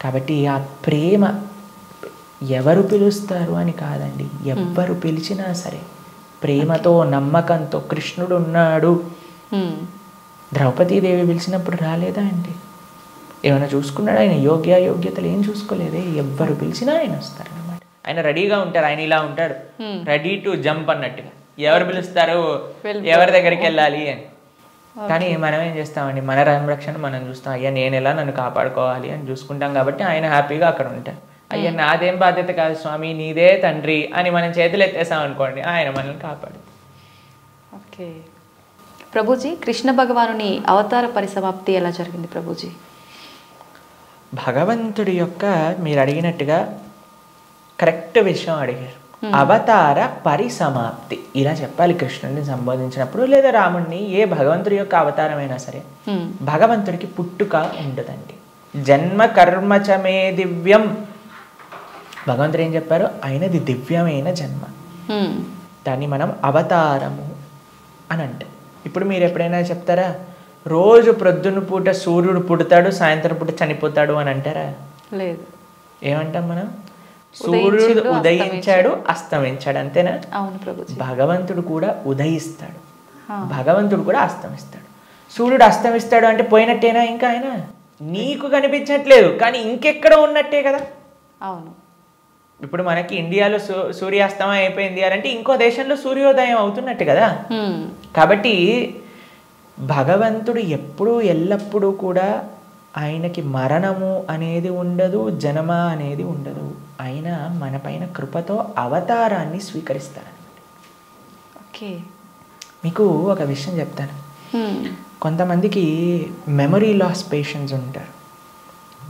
కాబట్టి ఆ ప్రేమ ఎవరు పిలుస్తారు అని కాదండి, ఎవ్వరు పిలిచినా సరే ప్రేమతో నమ్మకంతో కృష్ణుడు ఉన్నాడు. ద్రౌపదీదేవి పిలిచినప్పుడు రాలేదా అండి? ఏమైనా చూసుకున్నాడు ఆయన? యోగ్యతలు ఏం చూసుకోలేదే. ఎవ్వరు పిలిచినా ఆయన వస్తారు అనమాట. ఆయన రెడీగా ఉంటారు. ఆయన ఇలా ఉంటాడు, రెడీ టు జంప్ అన్నట్టుగా. ఎవరు పిలుస్తారు, ఎవరి దగ్గరికి వెళ్ళాలి అని. కానీ మనం ఏం చేస్తామండి, మన సంరక్షణ మనం చూస్తాం. అయ్యా నేను ఎలా నన్ను కాపాడుకోవాలి అని చూసుకుంటాం. కాబట్టి ఆయన హ్యాపీగా అక్కడ ఉంటారు. అయ్యా నాదేం బాధ్యత కాదు స్వామి, నీదే తండ్రి అని మనం చేతులు ఎత్తేసాం అనుకోండి, ఆయన మనల్ని కాపాడు. ఓకే ప్రభుజీ, కృష్ణ భగవానుని అవతార పరిసమాప్తి ఎలా జరిగింది ప్రభుజీ? భగవంతుడి యొక్క మీరు అడిగినట్టుగా కరెక్ట్ విషయం అడిగారు. అవతార పరిసమాప్తి ఇలా చెప్పాలి కృష్ణుడిని సంబోధించినప్పుడు, లేదా రాముడిని. ఏ భగవంతుడి యొక్క అవతారమైనా సరే భగవంతుడికి పుట్టుక ఉండదండి. జన్మ కర్మచమే దివ్యం. భగవంతుడు ఏం చెప్పారు? ఆయనది దివ్యమైన జన్మ. దాన్ని మనం అవతారము అని అంటే. ఇప్పుడు మీరు ఎప్పుడైనా చెప్తారా రోజు ప్రొద్దున పూట సూర్యుడు పుడతాడు, సాయంత్రం పూట చనిపోతాడు అని అంటారా? లేదు. ఏమంటాం మనం? సూర్యుడు ఉదయించాడు, అస్తమించాడు, అంతేనా? అవును ప్రభుజీ. భగవంతుడు కూడా ఉదయిస్తాడు, భగవంతుడు కూడా అస్తమిస్తాడు. సూర్యుడు అస్తమిస్తాడు అంటే పోయినట్టేనా? ఇంకా ఆయన నీకు కనిపించట్లేదు, కానీ ఇంకెక్కడ ఉన్నట్టే కదా. అవును. ఇప్పుడు మనకి ఇండియాలో సూర్యాస్తమయం అయిపోయింది అంటే ఇంకో దేశంలో సూర్యోదయం అవుతున్నట్టు కదా. కాబట్టి భగవంతుడు ఎప్పుడూ ఎల్లప్పుడూ కూడా ఆయనకి మరణము అనేది ఉండదు, జన్మ అనేది ఉండదు. ఆయన మన పైన కృపతో అవతారాన్ని స్వీకరిస్తారనమాట. ఓకే, మీకు ఒక విషయం చెప్తాను. కొంతమందికి మెమరీ లాస్ పేషెంట్స్ ఉంటారు.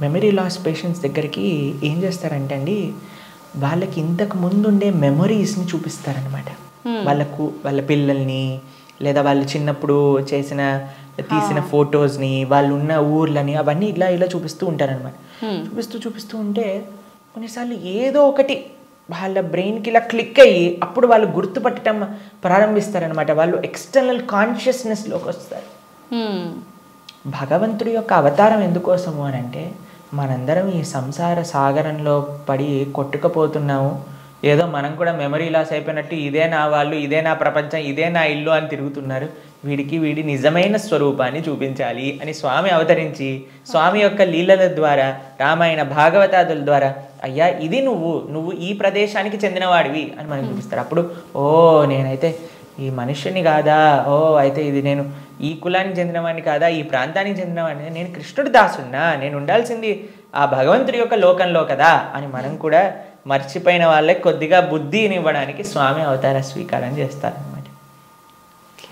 మెమరీ లాస్ పేషెంట్స్ దగ్గరికి ఏం చేస్తారంటే అండి, వాళ్ళకి ఇంతకు ముందు ఉండే మెమరీస్ని చూపిస్తారనమాట. వాళ్ళ పిల్లల్ని, లేదా వాళ్ళు చిన్నప్పుడు తీసిన ఫొటోస్ని, వాళ్ళు ఉన్న ఊర్లని, అవన్నీ ఇలా చూపిస్తూ ఉంటారనమాట. చూపిస్తూ ఉంటే కొన్నిసార్లు ఏదో ఒకటి వాళ్ళ బ్రెయిన్కి ఇలా క్లిక్ అయ్యి అప్పుడు వాళ్ళు గుర్తుపట్టడం ప్రారంభిస్తారనమాట. వాళ్ళు ఎక్స్టర్నల్ కాన్షియస్నెస్లోకి వస్తారు. భగవంతుడి యొక్క అవతారం ఎందుకోసము అని అంటే, మనందరం ఈ సంసార సాగరంలో పడి కొట్టుకుపోతున్నాము. ఏదో మనం కూడా మెమరీ లాస్ అయిపోయినట్టు ఇదే నా వాళ్ళు, ఇదే నా ప్రపంచం, ఇదే నా ఇల్లు అని తిరుగుతున్నారు. వీడి నిజమైన స్వరూపాన్ని చూపించాలి అని స్వామి అవతరించి, స్వామి యొక్క లీలల ద్వారా, రామాయణ భాగవతాదుల ద్వారా, అయ్యా ఇది నువ్వు ఈ ప్రదేశానికి చెందినవాడివి అని మనకు చూపిస్తారు. అప్పుడు నేనైతే ఈ మనుష్యుని కాదా, అయితే ఇది నేను ఈ కులానికి చెందినవాడిని కాదా, ఈ ప్రాంతానికి చెందినవాడిని, నేను కృష్ణుడి దాసున్నా, నేను ఉండాల్సింది ఆ భగవంతుడి యొక్క లోకంలో కదా అని మనం కూడా మర్చిపోయిన వాళ్ళకి కొద్దిగా బుద్ధిని ఇవ్వడానికి స్వామి అవతార స్వీకారం చేస్తారనమాట.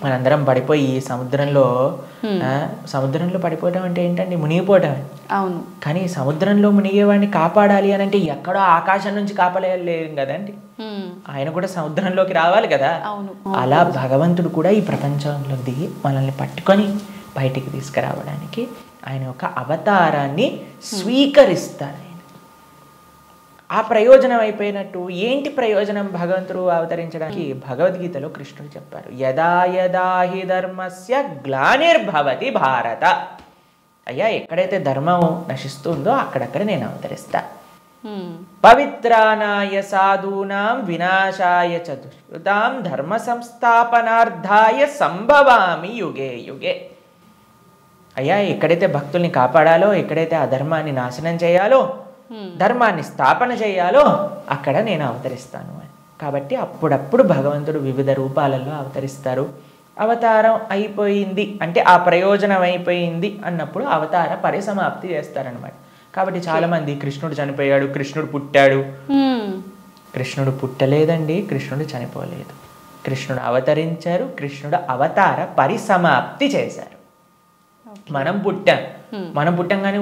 మనందరం పడిపోయి సముద్రంలో పడిపోవడం అంటే ఏంటండి? మునిగిపోవడం. అవును. కానీ సముద్రంలో మునిగేవాడిని కాపాడాలి అని అంటే ఎక్కడో ఆకాశం నుంచి కాపాడలేం కదండి, ఆయన కూడా సముద్రంలోకి రావాలి కదా. అలా భగవంతుడు కూడా ఈ ప్రపంచంలో దిగి మనల్ని పట్టుకొని బయటికి తీసుకురావడానికి ఆయన యొక్క అవతారాన్ని స్వీకరిస్తారు. ఆ ప్రయోజనం అయిపోయినట్టు ఏంటి ప్రయోజనం భగవంతుడు అవతరించడానికి? భగవద్గీతలో కృష్ణుడు చెప్పారు, యదా యదా హి ధర్మస్య గ్లానిర్భవతి భారత. అయ్యా ఎక్కడైతే ధర్మం నశిస్తుందో అక్కడక్కడ నేను అవతరిస్తా. పవిత్రానాయ సాధూనాం వినాశాయ చ దుష్కృతాం ధర్మ సంస్థాపనార్థాయ సంభవామి యుగే యుగే. అయ్యా ఎక్కడైతే భక్తుల్ని కాపాడాలో, ఎక్కడైతే అధర్మాన్ని నాశనం చేయాలో, ధర్మాన్ని స్థాపన చేయాలో అక్కడ నేను అవతరిస్తాను అని. కాబట్టి అప్పుడప్పుడు భగవంతుడు వివిధ రూపాలలో అవతరిస్తారు. అవతారం అయిపోయింది అంటే ఆ ప్రయోజనం అయిపోయింది అన్నప్పుడు అవతార పరిసమాప్తి చేస్తారనమాట. కాబట్టి చాలామంది కృష్ణుడు చనిపోయాడు, కృష్ణుడు పుట్టాడు. కృష్ణుడు పుట్టలేదండి, కృష్ణుడు చనిపోలేదు. కృష్ణుడు అవతరించారు, కృష్ణుడు అవతార పరిసమాప్తి చేశారు. మనం పుట్టంగానే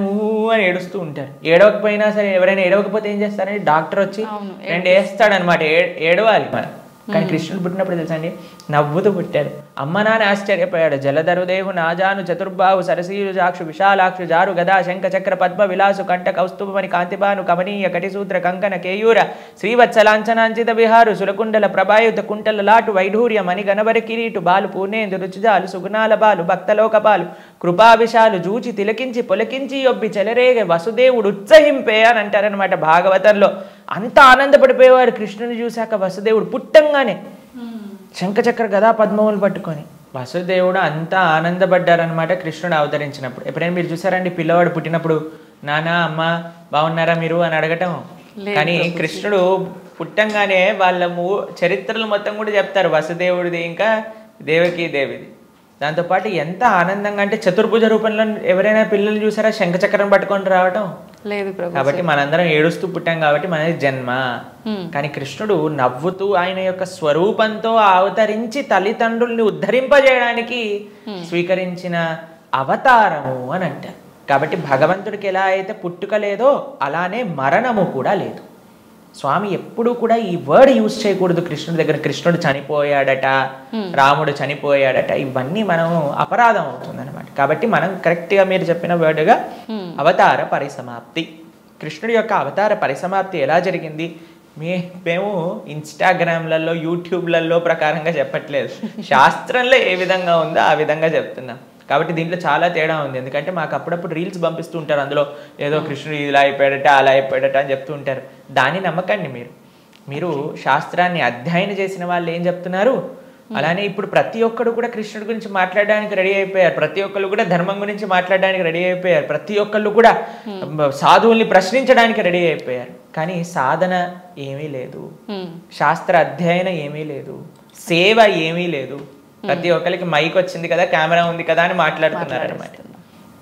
అని ఏడుస్తూ ఉంటారు. ఏడవకపోయినా సరే, ఎవరైనా ఏడవకపోతే ఏం చేస్తారంటే డాక్టర్ వచ్చి 2 వేస్తాడనమాట. ఏడవాలి మనం. కానీ కృష్ణుడు పుట్టినప్పుడు తెలుసా అండి, నవ్వుతూ పుట్టాడు. అమ్మ నాన్న ఆశ్చర్యపోయాడు. జలధరుదేహు నాజాను చతుర్బాహు సరసీరు జాక్షు విశాలాక్షు జారు గదా శంఖ చక్ర పద్మ విలాసు కంఠ కౌస్తుభమని కాంతిబాను కమనీయ కటిసూత్ర కంకణ కేయూర శ్రీవత్సలాంఛనాంచిత విహారు సురకుండల ప్రభాయుత కుంటల లాటు వైఢూర్య మణి గణవరి కిరీటు బాలు పూర్ణేందు రుచిజాలు సుగుణాల బాలు భక్తలోక బాలు కృపావిశాలు జూచి తిలకించి పొలకించి యొబ్బి చెలరేగ వసుదేవుడు ఉత్సహింపే అని అంటారనమాట భాగవతంలో. అంత ఆనందపడిపోయేవాడు కృష్ణుని చూశాక వసుదేవుడు పుట్టంగానే శంఖచక్ర గదా పద్మములు పట్టుకొని. వసుదేవుడు అంతా ఆనందపడ్డారనమాట కృష్ణుడు అవతరించినప్పుడు. ఎప్పుడైనా మీరు చూసారండి పిల్లవాడు పుట్టినప్పుడు నానా అమ్మ బాగున్నారా మీరు అని అడగటం? కానీ కృష్ణుడు పుట్టంగానే వాళ్ళ చరిత్రలు మొత్తం కూడా చెప్తారు, వసుదేవుడిది ఇంకా దేవకీ దేవిది. దాంతోపాటు ఎంత ఆనందంగా అంటే చతుర్భుజ రూపంలో ఎవరైనా పిల్లలు చూసారా శంఖచక్రం పట్టుకొని రావటం? లేదు. కాబట్టి మనందరం ఏడుస్తూ పుట్టాం కాబట్టి మనది జన్మ. కానీ కృష్ణుడు నవ్వుతూ ఆయన యొక్క స్వరూపంతో అవతరించి తల్లిదండ్రుల్ని ఉద్ధరింపజేయడానికి స్వీకరించిన అవతారము అని అంటారు. కాబట్టి భగవంతుడికి ఎలా అయితే పుట్టుక లేదో అలానే మరణము కూడా లేదు. స్వామి ఎప్పుడూ కూడా ఈ వర్డ్ యూజ్ చేయకూడదు కృష్ణుడి దగ్గర. కృష్ణుడు చనిపోయాడట, రాముడు చనిపోయాడట, ఇవన్నీ మనం అపరాధం అవుతుంది అనమాట. కాబట్టి మనం కరెక్ట్గా మీరు చెప్పిన వర్డ్గా అవతార పరిసమాప్తి, కృష్ణుడి యొక్క అవతార పరిసమాప్తి ఎలా జరిగింది మేము ఇన్స్టాగ్రామ్లలో యూట్యూబ్లలో ప్రకారంగా చెప్పట్లేదు, శాస్త్రంలో ఏ విధంగా ఉందో ఆ విధంగా చెప్తున్నాం. కాబట్టి దీంట్లో చాలా తేడా ఉంది. ఎందుకంటే మాకు అప్పుడప్పుడు రీల్స్ పంపిస్తూ ఉంటారు, అందులో ఏదో కృష్ణుడు ఇలా అయిపోయాడట అలా అయిపోయాడట అని చెప్తూ ఉంటారు. దాన్ని నమ్మకండి. మీరు శాస్త్రాన్ని అధ్యయనం చేసిన వాళ్ళు ఏం చెప్తున్నారు, అలానే ఇప్పుడు ప్రతి ఒక్కరు కూడా కృష్ణుడి గురించి మాట్లాడడానికి రెడీ అయిపోయారు, ప్రతి ఒక్కరు కూడా ధర్మం గురించి మాట్లాడడానికి రెడీ అయిపోయారు, ప్రతి ఒక్కళ్ళు కూడా సాధువుల్ని ప్రశ్నించడానికి రెడీ అయిపోయారు. కానీ సాధన ఏమీ లేదు, శాస్త్ర అధ్యయనం ఏమీ లేదు, సేవ ఏమీ లేదు. ప్రతి ఒక్కరికి మైక్ వచ్చింది కదా, కెమెరా ఉంది కదా అని మాట్లాడుతున్నారు అనమాట.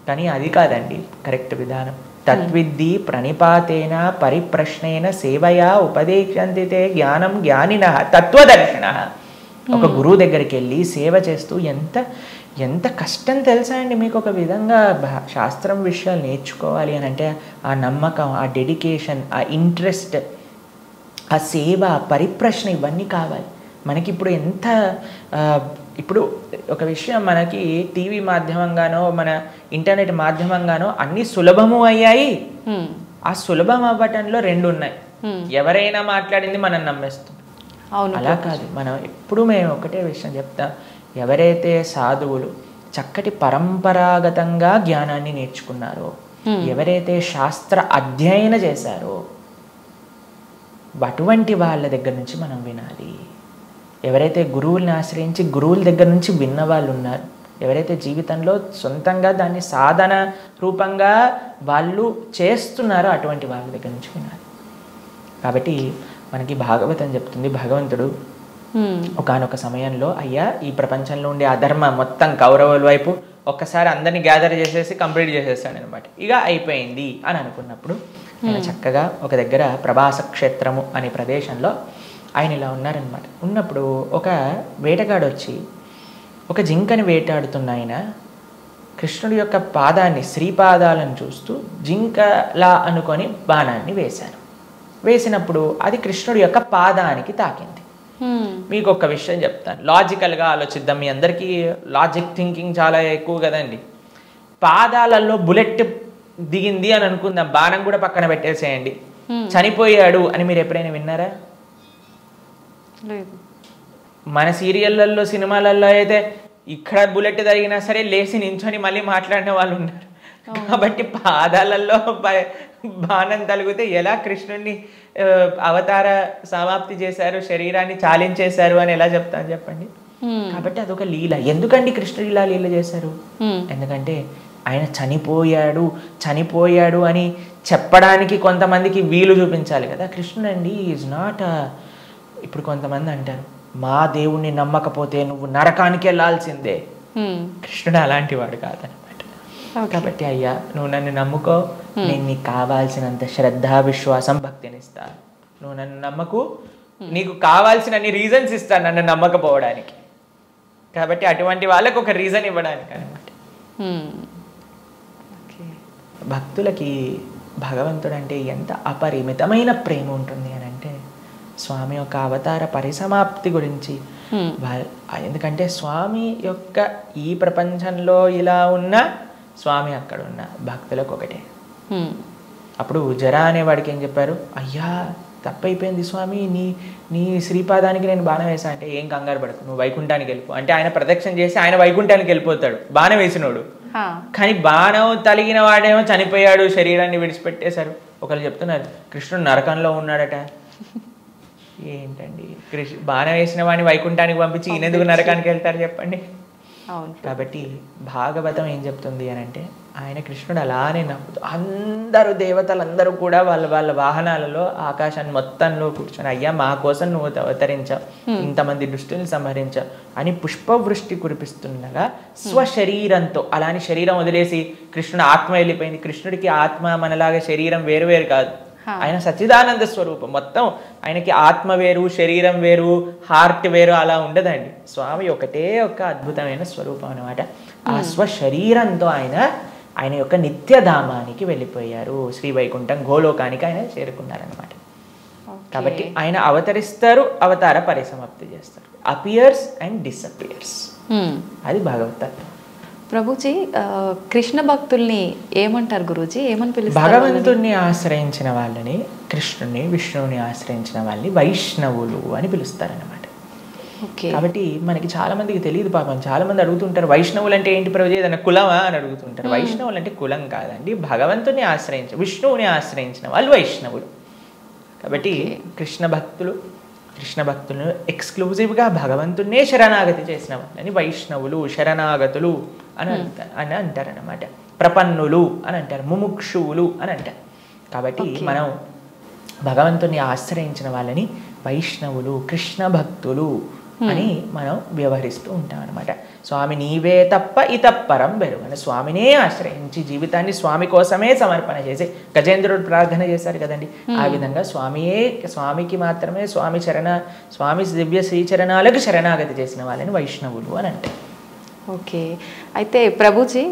కానీ అది కాదండి కరెక్ట్ విధానం. తద్విద్ధి ప్రణిపాతేన పరిప్రశ్నేన సేవయా ఉపదేశంతితే జ్ఞానం జ్ఞానిన తత్వదర్శన. ఒక గురువు దగ్గరికి వెళ్ళి సేవ చేస్తూ ఎంత కష్టం తెలుసా అండి మీకు. ఒక విధంగా శాస్త్రం విషయాలు నేర్చుకోవాలి అని అంటే ఆ నమ్మకం, ఆ డెడికేషన్, ఆ ఇంట్రెస్ట్, ఆ సేవ, పరిప్రశ్న ఇవన్నీ కావాలి మనకి. ఇప్పుడు ఒక విషయం మనకి టీవీ మాధ్యమంగానో మన ఇంటర్నెట్ మాధ్యమంగానో అన్ని సులభము అయ్యాయి. ఆ సులభం అవ్వటంలో రెండు ఉన్నాయి. ఎవరైనా మాట్లాడింది మనం నమ్మేస్తాం. అలా కాదు. మనం ఎప్పుడు మేము ఒకటే విషయం చెప్తాం, ఎవరైతే సాధువులు చక్కటి పరంపరాగతంగా జ్ఞానాన్ని నేర్చుకున్నారో, ఎవరైతే శాస్త్ర అధ్యయన చేశారో అటువంటి వాళ్ళ దగ్గర నుంచి మనం వినాలి. ఎవరైతే గురువుల్ని ఆశ్రయించి గురువుల దగ్గర నుంచి విన్న వాళ్ళు ఉన్నారు, ఎవరైతే జీవితంలో సొంతంగా దాన్ని సాధన రూపంగా వాళ్ళు చేస్తున్నారో అటువంటి వాళ్ళ దగ్గర నుంచి వినాలి. కాబట్టి మనకి భాగవతం చెప్తుంది, భగవంతుడు ఒకానొక సమయంలో అయ్యా ఈ ప్రపంచంలో ఉండే అధర్మ మొత్తం కౌరవుల వైపు ఒక్కసారి అందరినీ గ్యాదర్ చేసేసి కంప్లీట్ చేసేస్తాడు అనమాట. ఇక అయిపోయింది అని అనుకున్నప్పుడు ఆయన చక్కగా ఒక దగ్గర ప్రభాస క్షేత్రము అనే ప్రదేశంలో ఆయన ఇలా ఉన్నారనమాట. ఉన్నప్పుడు ఒక వేటగాడు వచ్చి ఒక జింకని వేటాడుతున్న ఆయన కృష్ణుడి యొక్క పాదాన్ని, శ్రీపాదాలను చూస్తూ జింకలా అనుకొని బాణాన్ని వేశారు. వేసినప్పుడు అది కృష్ణుడి యొక్క పాదానికి తాకింది. మీకు ఒక విషయం చెప్తాను, లాజికల్గా ఆలోచిద్దాం. మీ అందరికీ లాజిక్ థింకింగ్ చాలా ఎక్కువ కదండి. పాదాలలో బుల్లెట్ దిగింది అని అనుకుందాం, బాణం కూడా పక్కన పెట్టేసేయండి, చనిపోయాడు అని మీరు ఎప్పుడైనా విన్నారా? లేదు. మన సీరియళ్ళల్లో సినిమాలలో అయితే ఇక్కడ బుల్లెట్ జరిగినా సరే లేచి నించొని మళ్ళీ మాట్లాడిన వాళ్ళు ఉన్నారు. కాబట్టి పాదాలలో బాణం తలిగితే ఎలా కృష్ణుడిని అవతార సమాప్తి చేశారు, శరీరాన్ని చాలించేశారు అని ఎలా చెప్తాను చెప్పండి. కాబట్టి అదొక లీల. ఎందుకండి కృష్ణుడు ఇలా లీల చేశారు? ఎందుకంటే ఆయన చనిపోయాడు అని చెప్పడానికి కొంతమందికి వీలు చూపించాలి కదా. కృష్ణుడు అండి ఈజ్ నాట్ ఇప్పుడు కొంతమంది అంటారు మా దేవుణ్ణి నమ్మకపోతే నువ్వు నరకానికి వెళ్ళాల్సిందే. కృష్ణుడు అలాంటి వాడు కాదనమాట. కాబట్టి అయ్యా నువ్వు నన్ను నమ్ముకో, నేను నీకు కావాల్సినంత శ్రద్ధ, విశ్వాసం, భక్తిని ఇస్తాను. నువ్వు నన్ను నమ్మకు, నీకు కావాల్సినన్ని రీజన్స్ ఇస్తాను నన్ను నమ్మకపోవడానికి. కాబట్టి అటువంటి వాళ్ళకు ఒక రీజన్ ఇవ్వడానికి అనమాట. భక్తులకి భగవంతుడు అంటే ఎంత అపరిమితమైన ప్రేమ ఉంటుంది అని అంటే స్వామి యొక్క అవతార పరిసమాప్తి గురించి ఎందుకంటే స్వామి యొక్క ఈ ప్రపంచంలో ఇలా ఉన్న స్వామి అక్కడ ఉన్న భక్తులకు ఒకటే. అప్పుడు జరా అనేవాడికి ఏం చెప్పారు, అయ్యా తప్పైపోయింది స్వామి, నీ శ్రీపాదానికి నేను బాణం వేసా అంటే, ఏం కంగారు పడకు, నువ్వు వైకుంఠానికి వెళ్ళిపో అంటే ఆయన ప్రదక్షిణ చేసి ఆయన వైకుంఠానికి వెళ్ళిపోతాడు బాణం వేసినోడు. కానీ బాణం తలిగిన వాడేమో చనిపోయాడు, శరీరాన్ని విడిచిపెట్టేశారు. ఒకరు చెప్తున్నారు కృష్ణుడు నరకంలో ఉన్నాడట. ఏంటండి, బాణం వేసిన వాడిని వైకుంఠానికి పంపించి ఈయనెందుకు నరకానికి వెళ్తారు చెప్పండి. కాబట్టి భాగవతం ఏం చెప్తుంది అని అంటే, ఆయన కృష్ణుడు అలానే నవ్వుతూ అందరూ దేవతలందరూ కూడా వాళ్ళ వాహనాలలో ఆకాశాన్ని మొత్తంలో కూర్చొని, అయ్యా మా కోసం నువ్వు అవతరించావు, ఇంతమంది దుష్టుల్ని సంహరించావు అని పుష్పవృష్టి కురిపిస్తుండగా స్వశరీరంతో, అలాని శరీరం వదిలేసి కృష్ణుడు ఆత్మ వెళ్ళిపోయింది. కృష్ణుడికి ఆత్మ మనలాగా శరీరం వేరు వేరు కాదు, ఆయన సచ్చిదానంద స్వరూపం. మొత్తం ఆయనకి ఆత్మ వేరు, శరీరం వేరు, హార్ట్ వేరు అలా ఉండదండి. స్వామి ఒకటే ఒక అద్భుతమైన స్వరూపం అనమాట. ఆ స్వశరీరంతో ఆయన యొక్క నిత్యధామానికి వెళ్ళిపోయారు. శ్రీ వైకుంఠం గోలోకానికి ఆయన చేరుకున్నారనమాట. కాబట్టి ఆయన అవతరిస్తారు, అవతార పరిసమాప్తి చేస్తారు. అపియర్స్ అండ్ డిసపియర్స్, అది భగవతత్వం. ప్రభుజీ, కృష్ణ భక్తుల్ని ఏమంటారు గురూజీ, ఏమని పిలుస్తారు? భగవంతుణ్ణి ఆశ్రయించిన వాళ్ళని, కృష్ణుని విష్ణువుని ఆశ్రయించిన వాళ్ళని వైష్ణవులు అని పిలుస్తారనమాట. కాబట్టి మనకి చాలా మందికి తెలియదు పాపం. చాలా మంది అడుగుతుంటారు వైష్ణవులు అంటే ఏంటి ప్రభుజీ, ఏదైనా కులమా అని అడుగుతుంటారు. వైష్ణవులు అంటే కులం కాదండి, భగవంతుని విష్ణువుని ఆశ్రయించిన వాళ్ళు వైష్ణవులు. కాబట్టి కృష్ణ భక్తులను ఎక్స్క్లూజివ్గా భగవంతున్నే శరణాగతి చేసిన వాళ్ళని వైష్ణవులు, శరణాగతులు అని అంటారనమాట. ప్రపన్నులు అని అంటారు, ముముక్షువులు అని అంటారు. కాబట్టి మనం భగవంతుని ఆశ్రయించిన వాళ్ళని వైష్ణవులు, కృష్ణ భక్తులు అని మనం వ్యవహరిస్తూ ఉంటాం అనమాట. స్వామి నీవే తప్ప ఇతప్పరం బెరుగు అని స్వామినే ఆశ్రయించి జీవితాన్ని స్వామి కోసమే సమర్పణ చేసి గజేంద్రుడు ప్రార్థన చేశారు కదండి. ఆ విధంగా స్వామికి మాత్రమే స్వామి దివ్య శ్రీచరణాలకు శరణాగతి చేసిన వాళ్ళని వైష్ణవులు అని అంటారు. ఓకే, అయితే ప్రభుజీ,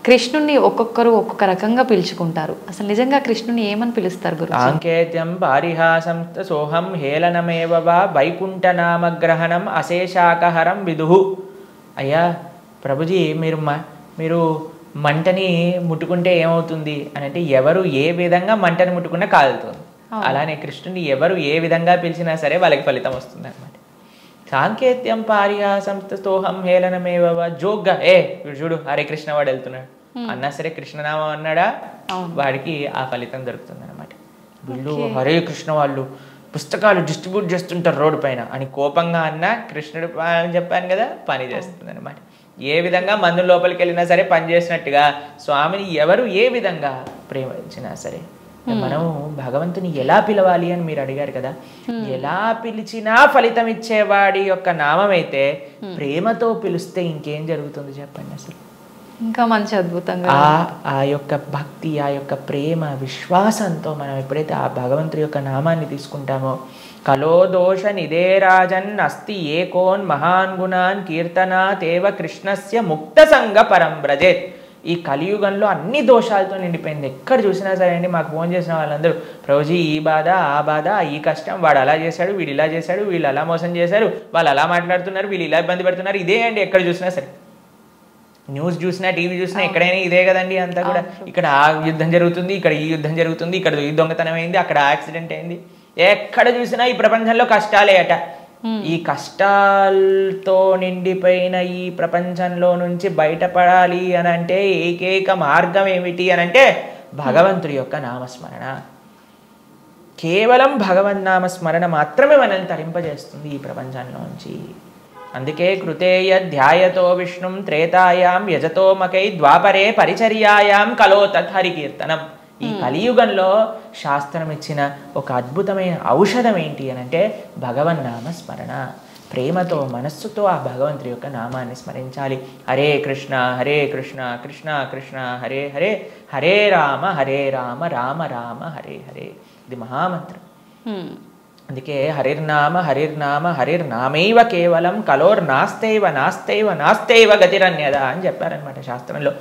కృష్ణుణ్ణి ఒక్కొక్కరు ఒక్కొక్క రకంగా పిలుచుకుంటారు. అసలు నిజంగా కృష్ణుని ఏమని పిలుస్తారు గురు? సాంకేత్యం పారిహాసం సోహం హేళనమేవ వా వైకుంఠనామగ్రహణం అశేషాకహరం విదుహు. అయ్యా ప్రభుజీ, మీరు మంటని ముట్టుకుంటే ఏమవుతుంది అని అంటే, ఎవరు ఏ విధంగా మంటని ముట్టుకున్నా కాలుతుంది. అలానే కృష్ణుని ఎవరు ఏ విధంగా పిలిచినా సరే వాళ్ళకి ఫలితం వస్తుంది అనమాట. సాంకేత్యం పారిహాసం స్తోహం హేళనమేవ, జోగ్గా చూడు హరే కృష్ణ వాడు వెళ్తున్నాడు అన్నా సరే, కృష్ణనామం అన్నాడా వాడికి ఆ ఫలితం దొరుకుతుంది అనమాట. వీళ్ళు హరే కృష్ణ వాళ్ళు పుస్తకాలు డిస్ట్రిబ్యూట్ చేస్తుంటారు రోడ్డు పైన అని కోపంగా అన్నా, కృష్ణుడు అని చెప్పాను కదా, పని చేస్తుంది అనమాట. ఏ విధంగా మందు లోపలికి వెళ్ళినా సరే పని చేసినట్టుగా స్వామిని ఎవరు ఏ విధంగా ప్రేమించినా సరే, మనం భగవంతుని ఎలా పిలవాలి అని మీరు అడిగారు కదా, ఎలా పిలిచినా ఫలితం ఇచ్చేవాడి యొక్క నామం అయితే ప్రేమతో పిలిస్తే ఇంకేం జరుగుతుంది చెప్పండి. అసలు ఇంకా మంచి అద్భుతంగా ఆ యొక్క భక్తి, ఆ యొక్క ప్రేమ, విశ్వాసంతో మనం ఎప్పుడైతే ఆ భగవంతుడి యొక్క నామాన్ని తీసుకుంటామో, కలో దోష నిదేరాజన్ అస్తి ఏకోన్ మహాన్ గుణాన్ కీర్తనాతేవ కృష్ణస్య ముక్త సంగ పరం బ్రజేత్. ఈ కలియుగంలో అన్ని దోషాలతో నిండిపోయింది. ఎక్కడ చూసినా సరే అండి, మాకు ఫోన్ చేసిన వాళ్ళందరూ ప్రభుజీ ఈ బాధ, ఆ బాధ, ఈ కష్టం, వాడు అలా చేశాడు, వీడు ఇలా చేశాడు, వీళ్ళు అలా మోసం చేశారు, వాళ్ళు అలా మాట్లాడుతున్నారు, వీళ్ళు ఇలా ఇబ్బంది పెడుతున్నారు, ఇదే అండి ఎక్కడ చూసినా సరే. న్యూస్ చూసినా, టీవీ చూసినా, ఎక్కడైనా ఇదే కదండి అంతా కూడా. ఇక్కడ ఆ యుద్ధం జరుగుతుంది, ఇక్కడ ఈ యుద్ధం జరుగుతుంది, ఇక్కడ ఈ దొంగతనం అయింది, అక్కడ యాక్సిడెంట్ అయింది. ఎక్కడ చూసినా ఈ ప్రపంచంలో కష్టాలే అట. ఈ కష్టాలతో నిండిపోయిన ఈ ప్రపంచంలో నుంచి బయటపడాలి అని అంటే ఏకైక మార్గం ఏమిటి అని అంటే భగవంతుడి యొక్క నామస్మరణ. కేవలం భగవన్నామస్మరణ మాత్రమే మనల్ని తరింపజేస్తుంది ఈ ప్రపంచంలోంచి. అందుకే కృతేయ ధ్యాయతో విష్ణుం త్రేతాయాం యజతో మకై ద్వాపరే పరిచర్యాయాం కలో తత్హరి కీర్తనం. ఈ కలియుగంలో శాస్త్రం ఇచ్చిన ఒక అద్భుతమైన ఔషధం ఏంటి అని అంటే భగవన్నామ స్మరణ. ప్రేమతో, మనస్సుతో ఆ భగవంతుడి యొక్క నామాన్ని స్మరించాలి. హరే కృష్ణ కృష్ణ కృష్ణ హరే హరే, హరే రామ రామ రామ హరే హరే. ఇది మహామంత్రం. అందుకే హరిర్నామ హరిర్నామైవ కేవలం నాస్తైవ గతిరన్యద అని చెప్పారనమాట శాస్త్రంలో.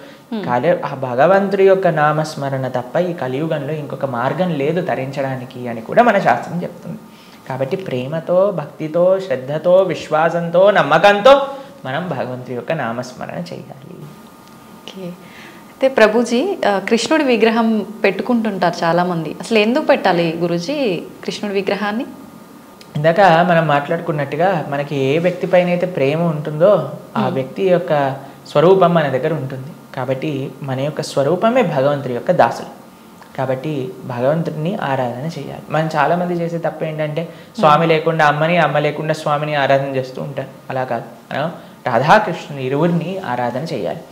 ఆ భగవంతుడి యొక్క నామస్మరణ తప్ప ఈ కలియుగంలో ఇంకొక మార్గం లేదు తరించడానికి అని కూడా మన శాస్త్రం చెప్తుంది. కాబట్టి ప్రేమతో, భక్తితో, శ్రద్ధతో, విశ్వాసంతో, నమ్మకంతో మనం భగవంతుడి యొక్క నామస్మరణ చేయాలి. ఓకే. అయితే ప్రభుజీ కృష్ణుడి విగ్రహం పెట్టుకుంటుంటారు చాలామంది. అసలు ఎందుకు పెట్టాలి గురూజీ కృష్ణుడి విగ్రహాన్ని? ఇందాక మనం మాట్లాడుకున్నట్టుగా మనకి ఏ వ్యక్తి పైన అయితే ప్రేమ ఉంటుందో ఆ వ్యక్తి యొక్క స్వరూపం మన దగ్గర ఉంటుంది. కాబట్టి మన యొక్క స్వరూపమే భగవంతుడి యొక్క దాసులు. కాబట్టి భగవంతుడిని ఆరాధన చేయాలి. మనం చాలామంది చేసే తప్పు ఏంటంటే స్వామి లేకుండా అమ్మని, అమ్మ లేకుండా స్వామిని ఆరాధన చేస్తూ ఉంటారు. అలా కాదు, మనం రాధాకృష్ణుని ఇరువురిని ఆరాధన చేయాలి.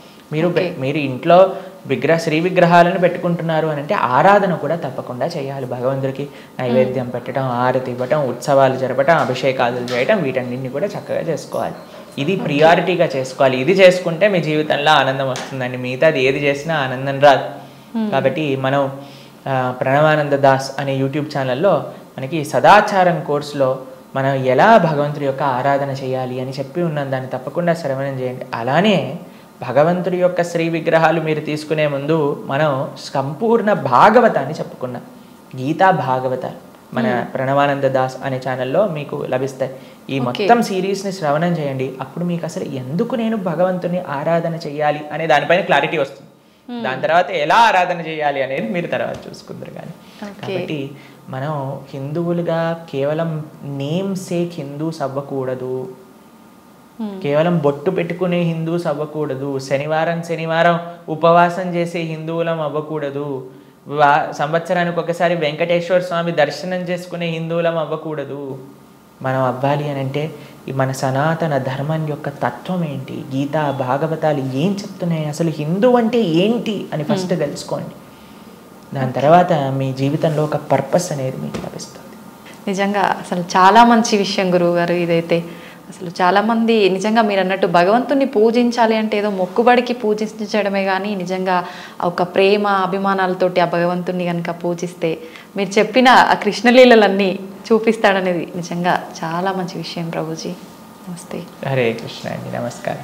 మీరు ఇంట్లో శ్రీ విగ్రహాలను పెట్టుకుంటున్నారు అని అంటే ఆరాధన కూడా తప్పకుండా చేయాలి. భగవంతుడికి నైవేద్యం పెట్టడం, ఆరతి ఇవ్వటం, ఉత్సవాలు జరపటం, అభిషేకాలు చేయటం, వీటన్నింటినీ కూడా చక్కగా చేసుకోవాలి. ఇది ప్రియారిటీగా చేసుకోవాలి. ఇది చేసుకుంటే మీ జీవితంలో ఆనందం వస్తుందండి. మిగతాది ఏది చేసినా ఆనందం రాదు. కాబట్టి మనం ప్రణవానంద దాస్ అనే యూట్యూబ్ ఛానల్లో మనకి సదాచారం కోర్సులో మనం ఎలా భగవంతుడి యొక్క ఆరాధన చేయాలి అని చెప్పి ఉన్నాం. దాన్ని తప్పకుండా శ్రవణం చేయండి. అలానే భగవంతుడి యొక్క శ్రీ విగ్రహాలు మీరు తీసుకునే ముందు మనం సంపూర్ణ భాగవతాన్ని చెప్పుకున్నాం. గీతా భాగవతాలు మన ప్రణవానంద దాస్ అనే ఛానల్లో మీకు లభిస్తాయి. ఈ మొత్తం సిరీస్ని శ్రవణం చేయండి. అప్పుడు మీకు అసలు ఎందుకు నేను భగవంతుని ఆరాధన చేయాలి అనే దానిపైన క్లారిటీ వస్తుంది. దాని తర్వాత ఎలా ఆరాధన చేయాలి అనేది మీరు తర్వాత చూసుకుందరు. కానీ కాబట్టి మనం హిందువులుగా కేవలం నేమ్ సేక్ హిందూస్ అవ్వకూడదు. కేవలం బొట్టు పెట్టుకునే హిందూస్ అవ్వకూడదు. శనివారం ఉపవాసం చేసే హిందువులం అవ్వకూడదు. సంవత్సరానికి ఒకసారి వెంకటేశ్వర స్వామి దర్శనం చేసుకునే హిందువులం అవ్వకూడదు. మనం అవ్వాలి అని అంటే మన సనాతన ధర్మం యొక్క తత్వం ఏంటి, గీతా భాగవతాలు ఏం చెప్తున్నాయి, అసలు హిందూ అంటే ఏంటి అని ఫస్ట్ తెలుసుకోండి. దాని తర్వాత మీ జీవితంలో ఒక పర్పస్ అనేది మీకు లభిస్తుంది. నిజంగా అసలు చాలా మంచి విషయం గురువు గారు. ఇదైతే అసలు చాలామంది నిజంగా మీరు అన్నట్టు భగవంతుని పూజించాలి అంటే ఏదో మొక్కుబడికి పూజించడమే కానీ నిజంగా ఒక ప్రేమ అభిమానాలతోటి ఆ భగవంతుని కనుక పూజిస్తే మీరు చెప్పిన ఆ కృష్ణలీలలన్నీ చూపిస్తాడనేది నిజంగా చాలా మంచి విషయం ప్రభుజీ. నమస్తే. హరే కృష్ణ అండి. నమస్కారం.